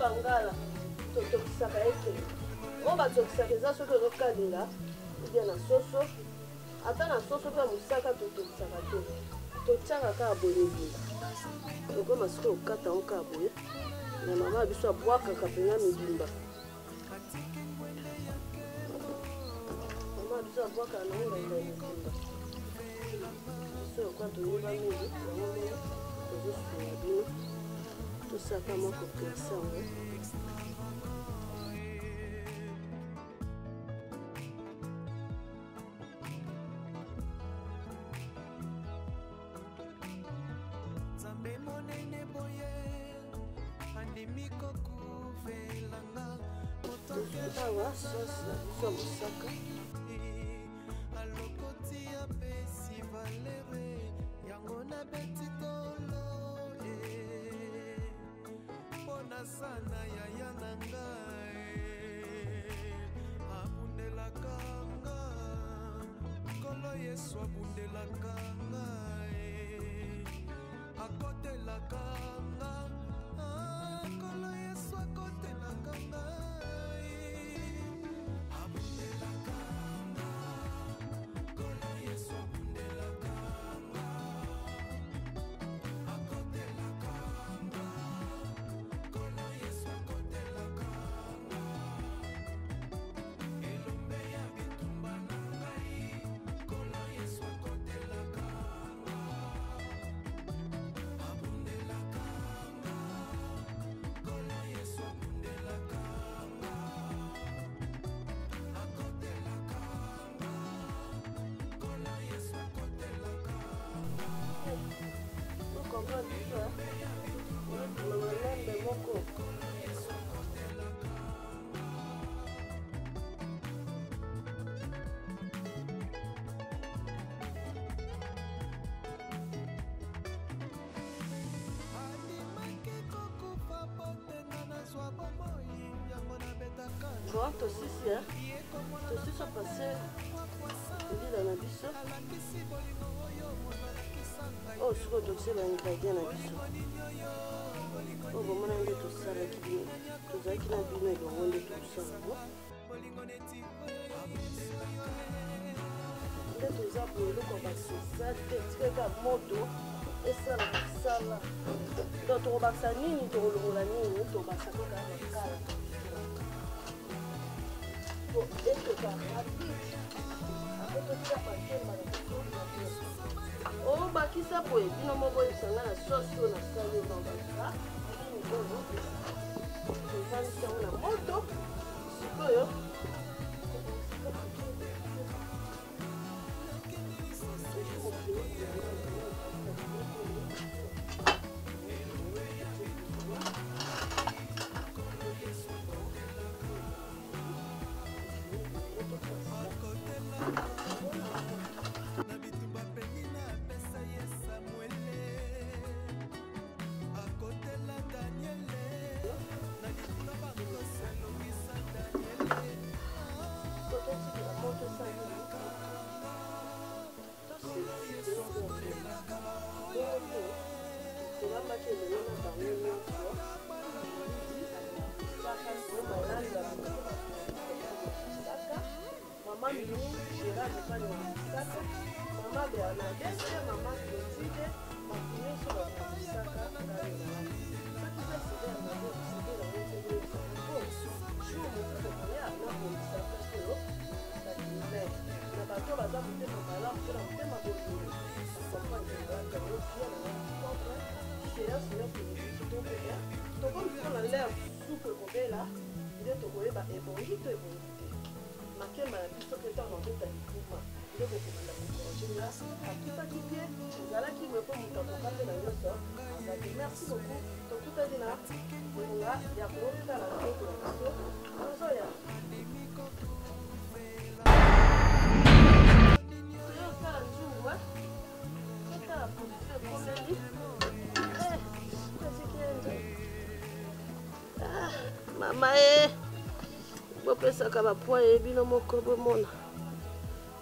bangala totokisaka ete oyo batokisaka eza soki ozokalinga obia na soso ata na soso mpe mosaka totokisaka te totiaka kaka boye boye okoma soki okata ngo kaka boye na mama ya biso abwakaka mpenza midimba mama ya biso abwakaka na ngo ngai midimba biso okwa toyeba mingi yango moni tozosunga bino tosaka moko klase yango awa sosi na biso ya mosaka alokoti apesi valere yango na betitolo mpona sana yaya na ngai abundelaka nga nkolo yesu abundelaka ngai akotelaka nga nkolo yesu akotelaka ngai Bon, tosisi opase lila na biso oyo soki otokisi baingredient na biso oyo bomona nde tosalaki bino tozalaki na bino elongo nde tosalamo nde toza boye eloko basesa te tikaka moto esala kosala donc tokobakisa nini tokolongola nini tobakisa kaka makala oyo bakisa boye bino moko oyebisanga na sosi oyo nasali obambakisa ezalisi yango na moto sikoyo Mama Mimi, Gérard Mopani wa Msaka, Mama Bernadette, Mama Clotilde, Makine sur la Msaka, Kari na Wani. Saki sa sede ya mabo, sede la wote de Msaka. Jour Msaka Kaya, na kwa Msaka Sero, na Kime. Na bato baza mute mamala, mpona mute mabozulu. Sapa Gérard, Kaya, na Wani Kompre, Chéa, Seigneur, Kine, Tobe ya. Toko mpona l'air souple kobela, ide tokoyeba ebongi to ebongi. Makema ya biso ke ntango ndeta likuma nde bokomanda kokorogela akutaki te ezalaki boye mpo moto akokande na nyonso azali merci beaucoup tokutani na ngonga ya kotala nzoto na biso ozoya toyotala nzungu totala position mama bopesaka bapoids ebino moko bomona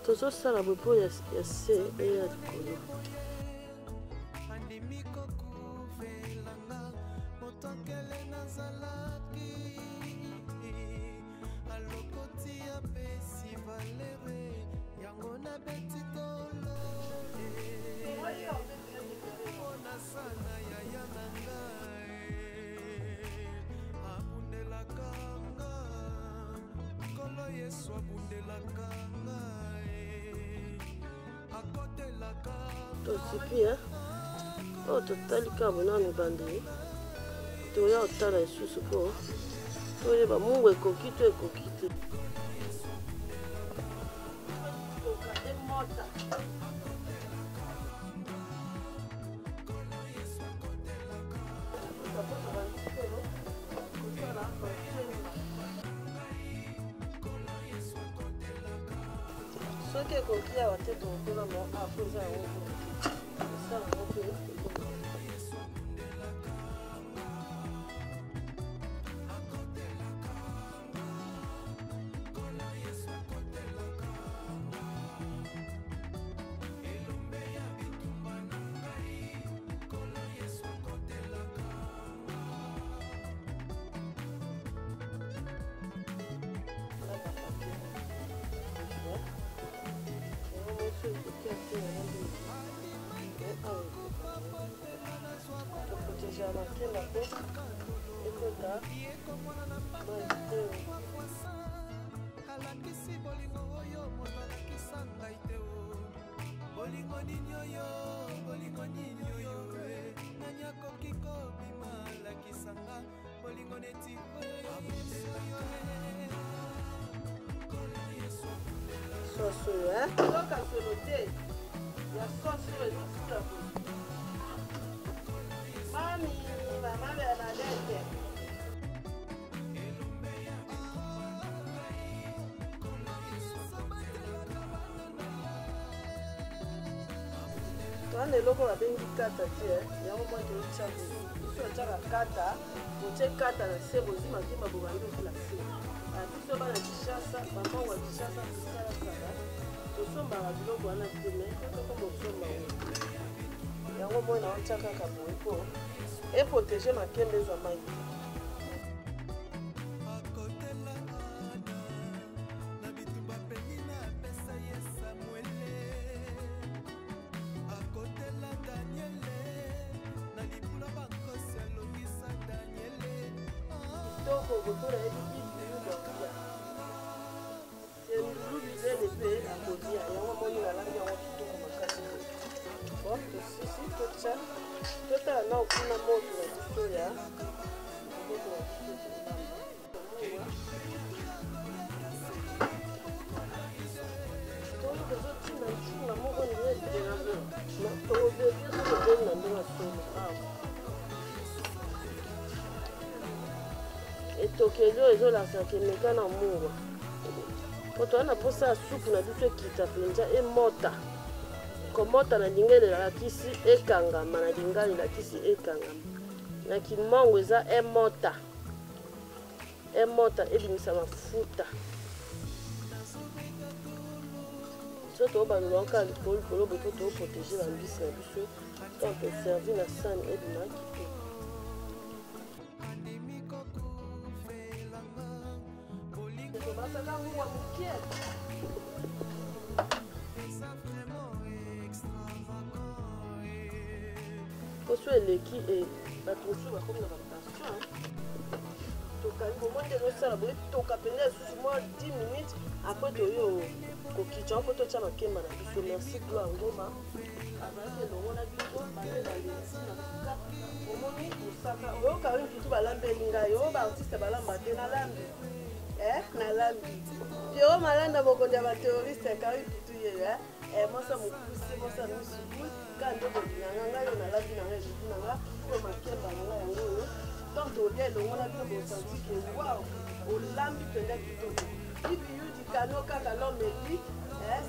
tozosala bopo ya se eya likolo tosipi oyo totali kabo nanu bandi toya otala lisusu mpo toyeba mungu ekoki to ekoki te soki ekoki awa te tokola apoza yango esala yango alakisi bolingo oyo moto alakisa ngai te bolingo nini oyo nani akoki kobima alakisanga bolingo neti soso soka solo te ya soso ezosula mami mama bernadette toana eloko babengi kata te yango mwa tootya biso otyaka kata otie kata na se bozima te babobandi okula se biso bana kishasa bamangwa kishasa tosalasaka tosombaka biloko wana te me toko mosomba yango mwana otya kaka boye mpo eprotege makembe ezwa mai kokotola elibibiyubaia pe akolia yango moni nalangi yango kitoko makasi bon tosisi totya totala na okuna moto na biso ya tozotina ntunga moko nieeae toobebie sokobeni na ndenge solo awa etokeli oyo ezolasaka emeka na mungwa po towana mposa ya supu na biso ekita mpenza emota komota na lingala elakisi ekangama na lingala elakisi ekangama na kimongo eza emota ebimisa mafuta so tobalolaka likolo bopo tooprotege bambisi na biso donc toservi na sani ebimaki te basaka ngwa mokie poso eleki bato mosusu bakomi na batension tokangi bomoi osala boye toka mpenza lisusu mwa 10 minutes apres toyo kokitya mpo totya makemba na biso merci gloire ngoma azalaki elongo na biso balelisi na suka omoni mosaka oyokari mputu balambeli ngai oyo baartiste balamba te nalambi nalambi Pierrot Malanda mokonzi ya baterroriste kari putu ye mosa mokusi mosa misuku kando bolinanga ngai oyo nalambi nanga elubu nanga oyo makemba nanga yango oyo tant tolia elongo na bino bosanti ke wow olambi mpenza kitoko ibiyudi kano kaka lomeli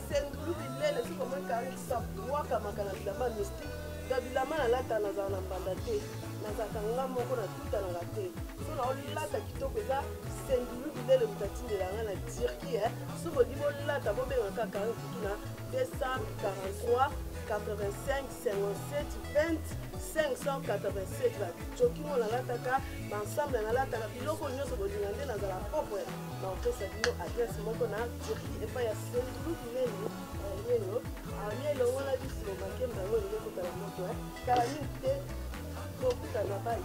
sendulu bilele soki omoi kari sapuwakamaka na bilamba mystique sika bilamba nalata nazala na mbanda te nazalaka nga moko natutanaka te so naolata kitoko eza sendulu bilele moto atindelanga na Turquie so bodi bolata bobengaka kaka kutu na 243 85 57 20 587 bajokingo nalataka baensemble nalataka biloko nyonso bolinga nde nazala propre na opesa bino adresse moko na Turquie epai ya sendulu bilele yeno alelongo na biso makemba yango elingi ekotala moto kala mingi te tokutana bai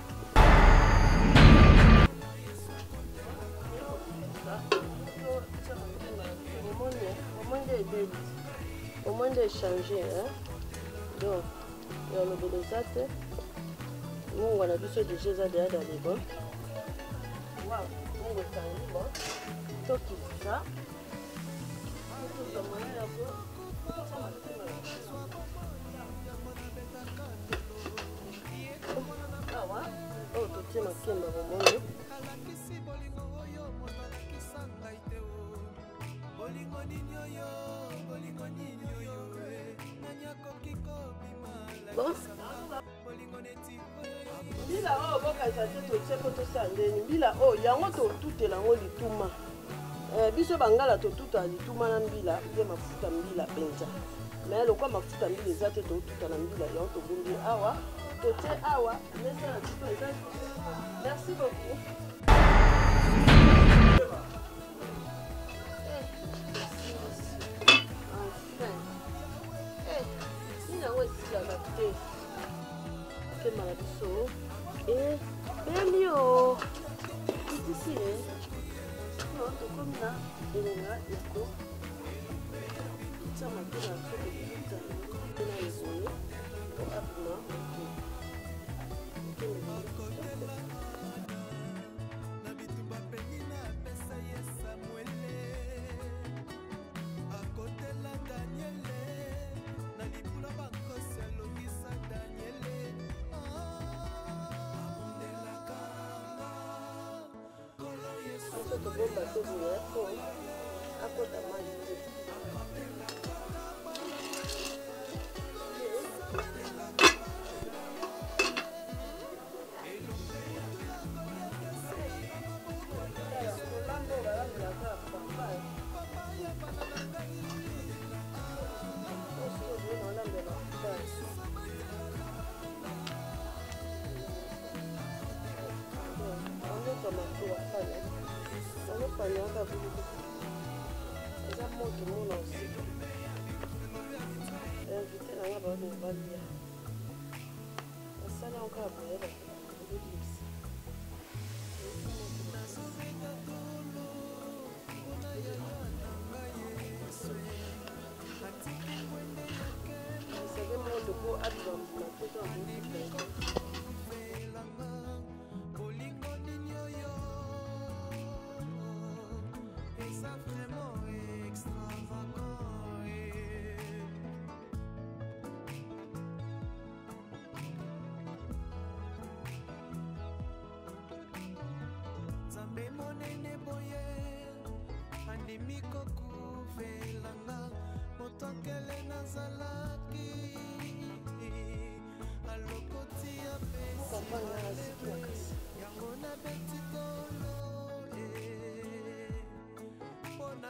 au moins d'échanger donc il y a le belezate nous on a vu ce déjà ça derrière dans les bons waouh on va t'en bon tout ça tout ça moi un peu ah ouais oh tout tient ma kemba vraiment bon mbila oyo bokasa te totieko tosala ndeni mbila oyo yango totutela yango lituma biso bangala totuta lituma na mbila mpe mafuta mbila mpenza me lokwa mafuta mbila eza te totuta na mbila yango tobumbi awa totie awa mesa na biso eza merci beaucoup yango esilaka te okemaka biso belio itisi tokomi na elenga yako tia matela sokopena lezoye po apima tobomba toboya po akota mali te Panyaka bulu eza moto mona osika invité nanga baolinga balia basala oka boyeba olobisa esake moto po adibambula teka motika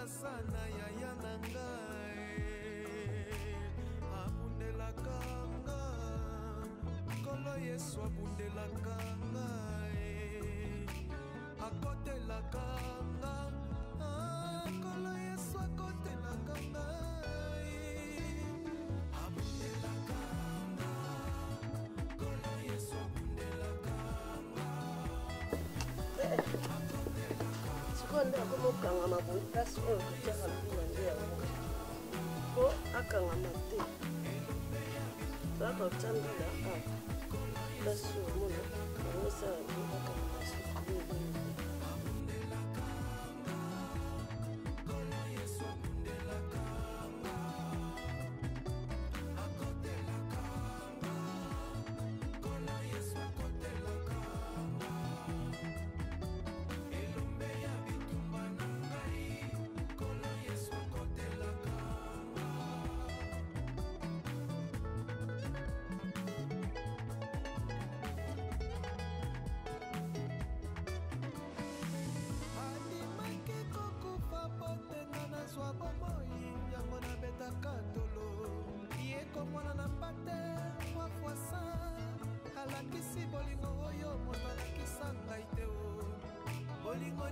sana ya yananga abundelaka nga kolo Yesu abundelaka nga akotelaka nga kolo Yesu akotelaka nga abundelaka nga kolo Yesu abundelaka nga sikonde akomokangama boye place oyo kotiaka mbila nde yango po akangama te bakotia mbila awa place oyo omona yango esala te akangama susu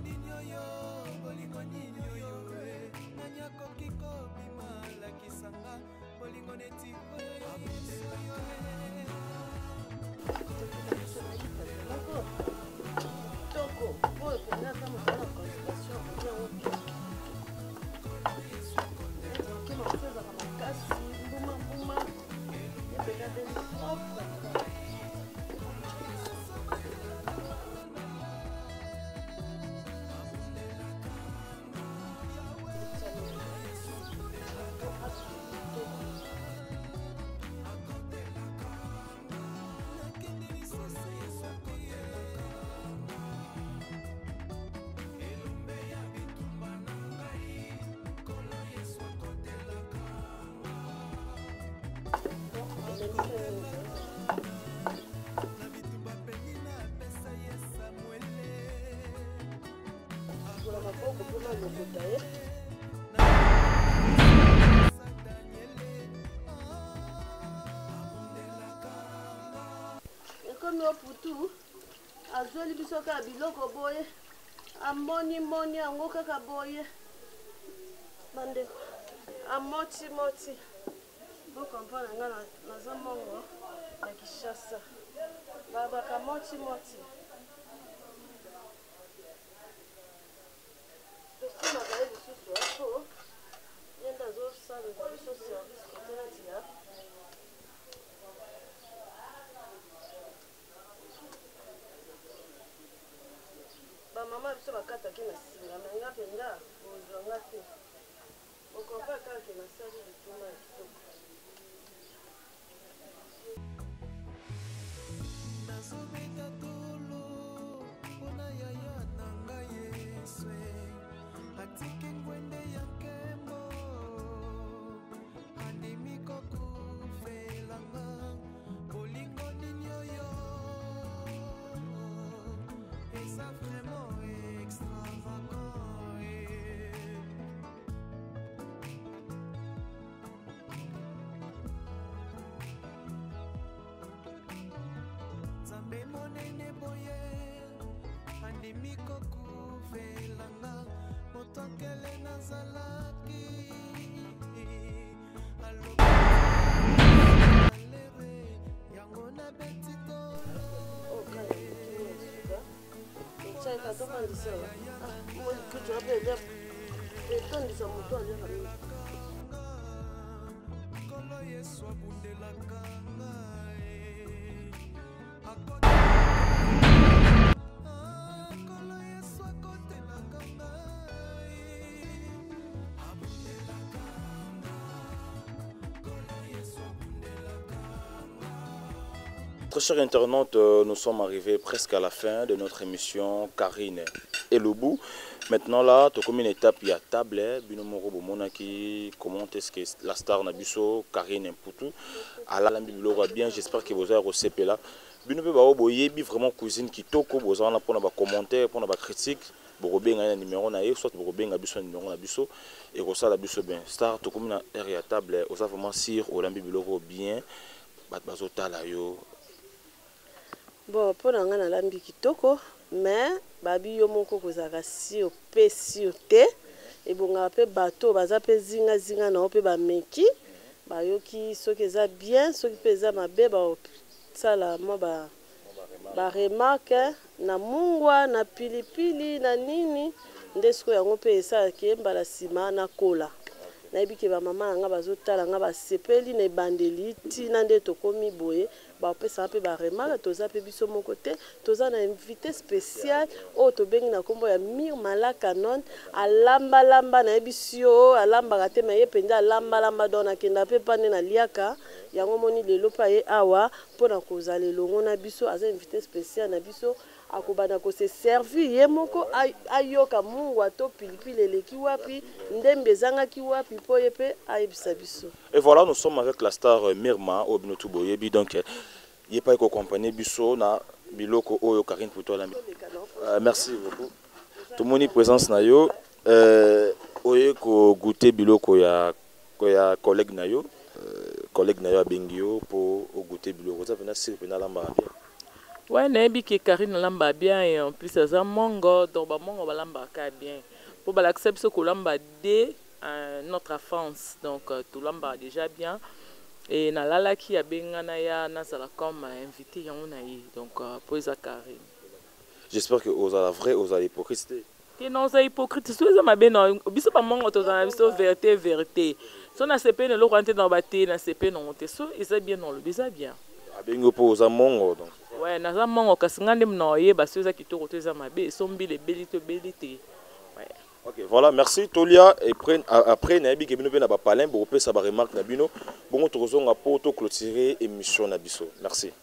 nini oyo bolingo nini oyo nani akoki kobima lakisanga bolingo neti oyo yesu oyo Toko, boy, penga kama sana consultation kwa wote. Kama mfeza kama kasi, mbuma. Ya penga deni ofa. Comme au putu, azoli biso ka biloko boye, amoni yango kaka boye. Bande, amoti. Vous comprenez nga naza mongo ya Kishasa. Baba ka moti. Tosi magaye bisusu hapo. Yenda zo sala biso service kotela tia. Ba mama biso bakata ki na singa menga penda bozonga te. Okopa kaka na sali bituma ya kitoko. nazobeta tolo mpona yaya na ngai yeswe atiki ngwende ya nkembo andimi kokufelanga bolingo nini oyo eza vraiment extravagant nzambe monene boye andimi kokuvelanga moto akele nazalaki alobaalere yango nabeti tolo nkolo yesu abundelaka ngai nkolo yesu akotelaka ngai abundelaka nkolo yesu abundelaka. Très chers internautes, nous sommes arrivés presque à la fin de notre émission Karine et Lubu. Maintenant là, tu as comme une étape, il y a table, Binomoro Bomonaki, comment est-ce que la star Nabuso, Karine Mputu, à la bibliothèque bien, j'espère que vous avez reçu là. Binomoro Boyebi, vraiment cuisine qui toko, vous avez pour nos commentaires, pour nos critiques, vous avez un numéro na soit vous avez un numéro Nabuso, et vous avez Nabuso bien. Star, tu as comme une area table, vous avez vraiment sir, au bibliothèque bien, Bazota là yo. Bon, pour nga na lambi kitoko, mais babi yo moko kozaka si o te e bonga pe bateau baza pe zinga na pe ba meki ba yoki soki eza bien soki pe eza mabe ba sala mo ba remarque na mungwa na pilipili na nini ndesko yango pe esa ke mbala sima na kola na ebike ba mama nga bazotala nga basepeli na bandeli tina nde tokomi boye ba pesa pe ba remarque toza pe biso moko te toza na invité spécial o to bengi na kombo ya Mirmala Canon alamba na ebisio alamba te me yependa alamba dona kenda pe pande na liaka yango moni lelo pa ye awa pona kozala longo na biso aza invité spécial na biso akobana ko se servir ye moko ayoka mungu ato pilipili eleki wapi ndembe zangaki wapi po yepe ayebisa biso. Et voilà, nous sommes avec la star Mirma Obinotu Boyebi, donc il n'y a pas accompagné biso na biloko oyo Karine Mputu la. Merci beaucoup. Tout le monde est présence na yo oye ko goûter biloko ya collègue na yo bengio pour goûter biloko ça venait sur na lamba bien. Ouais, nayebi que Karine lamba bien et en plus ça mongo donc ba mongo balamba ka bien. Pour l'accepter ce que lamba dès notre enfance donc tout lamba déjà bien et na lala qui a bengana ya na sala comme invité yona yi donc pour ça Karine. J'espère que aux la vraie aux l'hypocrisie. Que non ça hypocrite so ça mabe non biso ba mongo to na biso vérité. So na CP ne lo rentrer dans baté na CP non te so ça bien non le bisa bien. Abengo pour aux mongo donc. Ouais, naza mongo kasi ngande mnoye baso za kitoko teza mabe sombi le belito belité. Ouais. OK, voilà, merci Tolia et après nayebi ke bino pe na ba palin bo pe ça ba remarque na bino. Bongo tozonga po to clôturer émission na biso. Merci.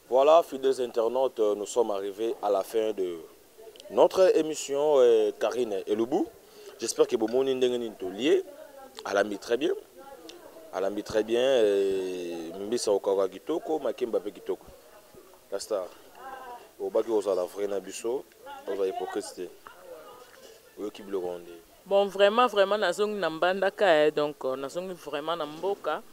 Voilà, fidèles internautes, nous sommes arrivés à la fin de notre émission Karine Elubu. J'espère que vous avez lié. Elle a mis très bien. Elle a mis très bien. Mbisa Okawa Kitoko, Makemba Kitoko. La star. Au bas que la vraie Nabiso, vous avez hypocrisie. Vous qui le rendez. Bon, vraiment, nazongi nambandaka donc nazongi vraiment namboka.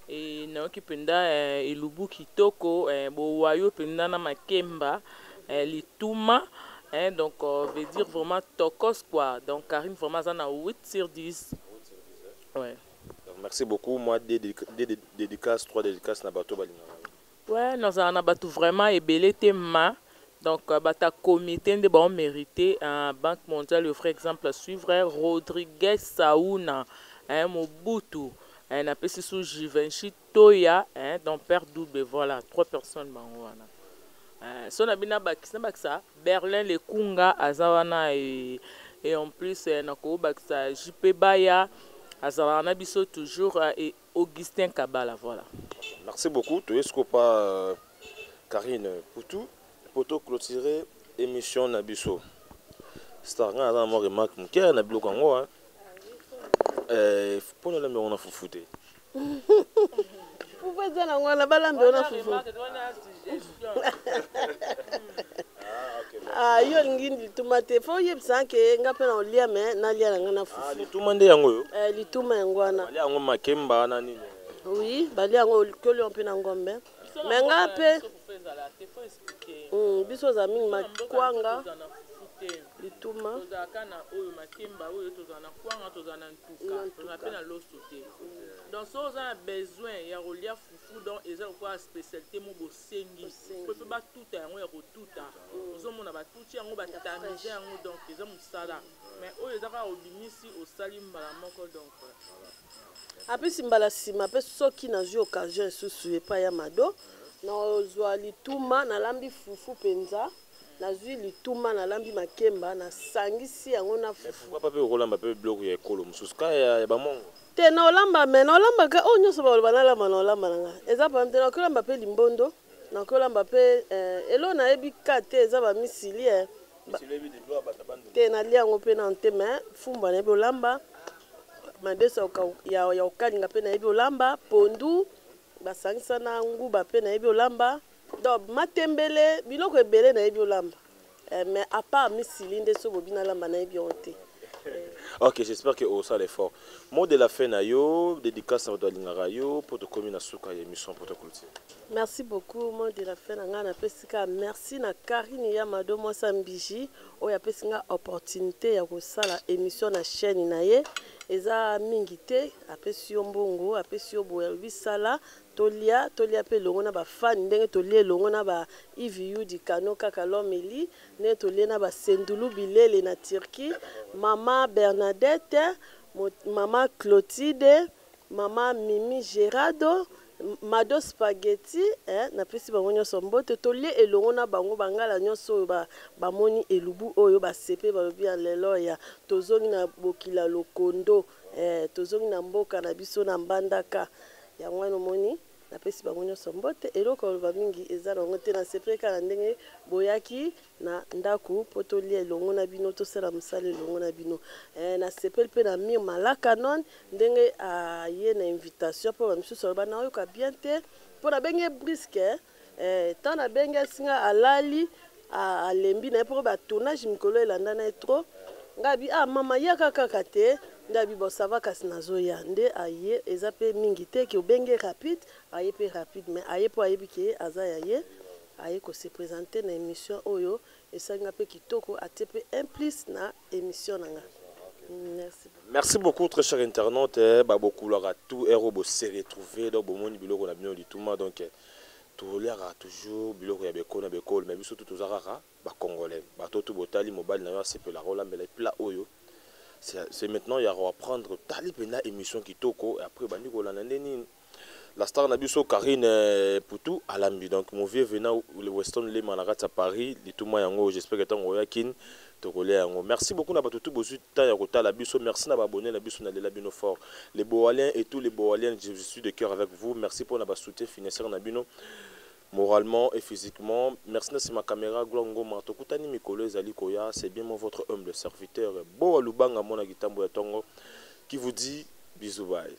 Et na okipenda Elubu Kitoko bo wayo penda na Makemba lituma donc veut dire vraiment tokos quoi. Donc Karine vraiment ça na 8 sur 10. Ouais. Donc, merci beaucoup. Moi des dédicaces, 3 dédicaces na bato balina. Ouais, nous avons bato vraiment ebelé tema. Donc bata comité de bon mérité Banque mondiale le frère exemple suivre Rodriguez Saouna Mobutu. On appelle ça sous Givenchy Toya, donc père double, voilà, 3 personnes. Son abina bakisa, Berlin le Kunga, Azawana et en plus, Nako Baksa, JP Baya, azalaka na biso toujours et Augustin Kabala, voilà. Merci beaucoup. Tu es pas Karine Poutou pour clôturer émission Nabiso. C'est un grand amour remarque mon cœur Nabilo Kango hein. Pour nous la on a fouté. Pourquoi ça na ngwana balambe on a fufu. Ah yo ngindi tumate fo yebisa ke ngape na olia me na lia na ngana fufu. Ah lituma nde yango yo. Lituma ngwana. Bali yango makemba na nini. Oui, bali yango kolo mpe na ngombe. Mais ngape biso za mingi makwanga lituma tozalaka na oyo makemba oyo tozala na kwanga tozala na ntuka tozala mpe na loso te. Donc so oza na besoin ya kolia fufu donc eza lokola spécialité mo bosengi po mpe batuta yango ya kotuta ozomona batuti yango batamise yango donc eza mosala mais oyo eza kaka obimisi osali mbala moko donc apesi mbala nsima mpe soki nazwi occasion esusu epai ya mado nazwa lituma nalambi fufu mpenza nazwi lituma nalambi makemba nasangisi yango na fufu Pourquoi pas kolamba pe bloc ya ekolo mosusu ka ya bamongo te na olamba me na olamba ka oyo nyonso baloba nalamba na olamba na nga eza pam te nakolamba mpe limbondo nakolamba mpe elo nayebi ka te eza bamisili te nalia yango mpe na nte me fumbwa nayebi olamba madeso ya okalinga mpe nayebi olamba pondu basangisa na nguba mpe nayebi olamba donc matembele biloko ebele nayebi olamba mais à part misili nde so bobi nalamba nayebi yango te. Ok, j'espère que ça l'effort. Mot de la fin na yo, dédicace à votre lingarayo pour te communiquer sur la émission pour te clôturer. Merci beaucoup, mot de la fin na na pesika merci na Karine Yamado moi Sambiji o ya pesinga opportunité ya kosala émission na chaîne na ye eza mingi te apesi yo mbongo apesi yo boya bisala tolia pe longo na ba fan ndenge tolia longo na ba IVU di Kano kaka lomeli ne tolia na ba Sendulu Bilele na Turquie mama Bernadette mama Clotilde mama Mimi Gerardo Mado Spaghetti na pesi bango nyonso mbote tolie elongo na bango bangala nyonso oyo bamoni elubu oyo basepe balobi ya lelo ya tozongi na bokila lokondo tozongi na mboka na biso na mbandaka yango wana omoni na pesi bango nyonso mbote eloko oloba mingi eza nango te na sepre kaka ndenge boyaki na ndaku po tolia elongo na bino tosala mosala elongo na bino na sepele mpe na mire malaka non ndenge aye na invitation mpo bamisusu aloba na oyoka bien te mpo na benge briske ntan na benge asinga alali alembi na ye mpo batournage mikolo elanda na ye trop ngabi mama yaka kaka te ndabi bosava kasi nazoya nde aye eza mpe mingi te ke obenge rapide aye mpe rapide mais aye mpo ayebi ke aza ya ye aye kose présente na émission oyo esalinga mpe kitoko atie mpe implice na émission na nga. Merci. Merci beaucoup très cher internaute beaucoup là tout héros se retrouver donc bon moni biloko na bino lituma donc tolera toujours biloko ya bekona bekol mais biso tout tozaraka ba congolais ba toto botali mobile na yo c'est la rola mais les plats oyo c'est maintenant il y a reprendre tali pena émission kitoko et après bandi kolana ndeni la star na biso Karine Poutou alambi donc mon vieux venant le Weston le manakata Paris lituma yango j'espère que tango yakin tokolia yango merci beaucoup na batutu bozu ta ya kota la biso merci na abonné la biso na lela bino fort les boaliens et tous les boaliens je suis de cœur avec vous merci pour na ba soutien financier na bino moralement et physiquement merci na ma caméra glongo marto kutani mikolo ezali koya c'est bien moi votre humble serviteur Bo Alubanga mona gitambo ya tongo qui vous dit bisous bye.